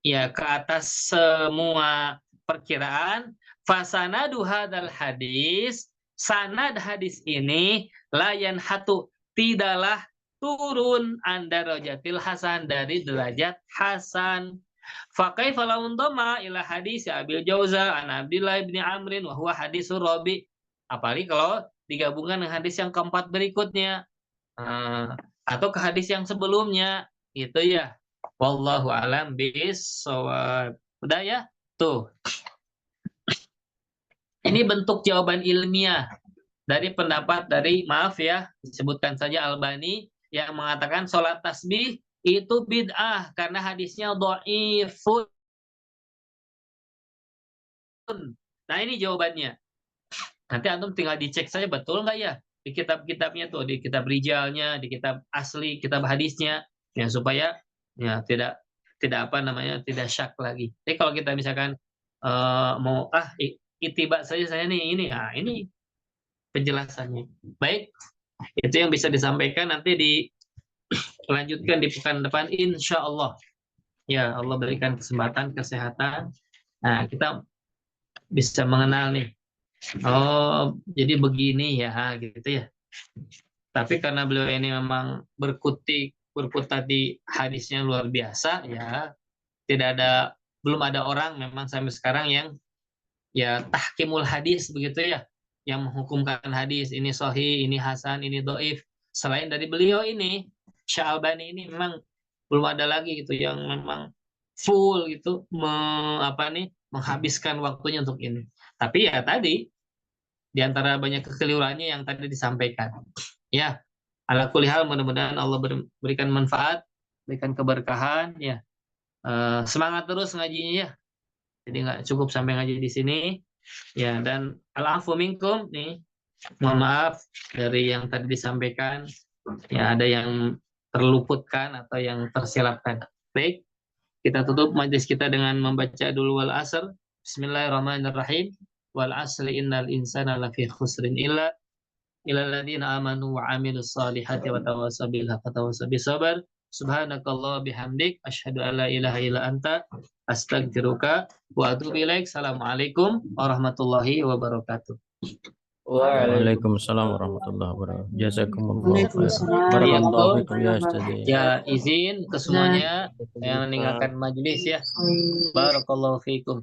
ya ke atas semua perkiraan, fasanadu hadal hadis, sanad hadis ini layan hatu, tidaklah turun andarajatil hasan, dari derajat hasan. Fakaifa laun doma ila hadis Abil Jauza an Abdillah bin Amrin wa huwa hadisur rabi. Apalagi kalau digabungkan dengan hadis yang keempat berikutnya, atau ke hadis yang sebelumnya, gitu ya. Wallahu alam bisawab. Udah ya? Tuh. Ini bentuk jawaban ilmiah dari pendapat maaf ya, disebutkan saja Albani, yang mengatakan sholat tasbih itu bid'ah karena hadisnya dhaifun. Nah, ini jawabannya. Nanti antum tinggal dicek saja betul nggak ya di kitab-kitabnya tuh, di kitab rijalnya, di kitab asli, kitab hadisnya, ya supaya ya tidak tidak apa namanya, tidak syak lagi. Tapi kalau kita misalkan mau itiba saja saya nih ini, ini penjelasannya. Baik, itu yang bisa disampaikan, nanti dilanjutkan di pekan depan insya Allah. Ya, Allah berikan kesempatan, kesehatan. Nah, kita bisa mengenal nih. Oh, jadi begini ya, gitu ya. Tapi karena beliau ini memang berkutat di hadisnya luar biasa, ya tidak ada, belum ada orang memang sampai sekarang yang ya tahkimul hadis begitu ya, yang menghukumkan hadis ini sahih, ini hasan, ini doif. Selain dari beliau ini, Syalbani ini memang belum ada lagi gitu yang memang full gitu menghabiskan waktunya untuk ini. Tapi ya tadi di antara banyak kekeliruannya yang tadi disampaikan. Ya, ala kulli hal mudah-mudahan Allah berikan manfaat, berikan keberkahan ya. Semangat terus ngajinya ya. Jadi nggak cukup sampai ngaji di sini. Ya, dan al-afu minkum nih. Mohon maaf dari yang tadi disampaikan. Ya, ada yang terluputkan atau yang tersilapkan. Baik, kita tutup majlis kita dengan membaca dulu wal asr. Bismillahirrahmanirrahim. Wal asri innal insana lafi khusrin illa alladziina amanu wa 'amilus solihati wa tawassaw bil haqqi wa tawassaw bis sabr. Subhanakallah bihamdik asyhadu an la ilaha illa anta astaghfiruka wa atubu ilaik. Assalamualaikum warahmatullahi wabarakatuh. Waalaikumsalam warahmatullahi wabarakatuh. Jazakumullah khairan. Waalaikumsalam Ya, Barakallahu untuk fikum ya Ustaz. warahmatullahi ya izin ke semuanya yang wabarakatuh. meninggalkan majelis ya. Barakallahu fikum.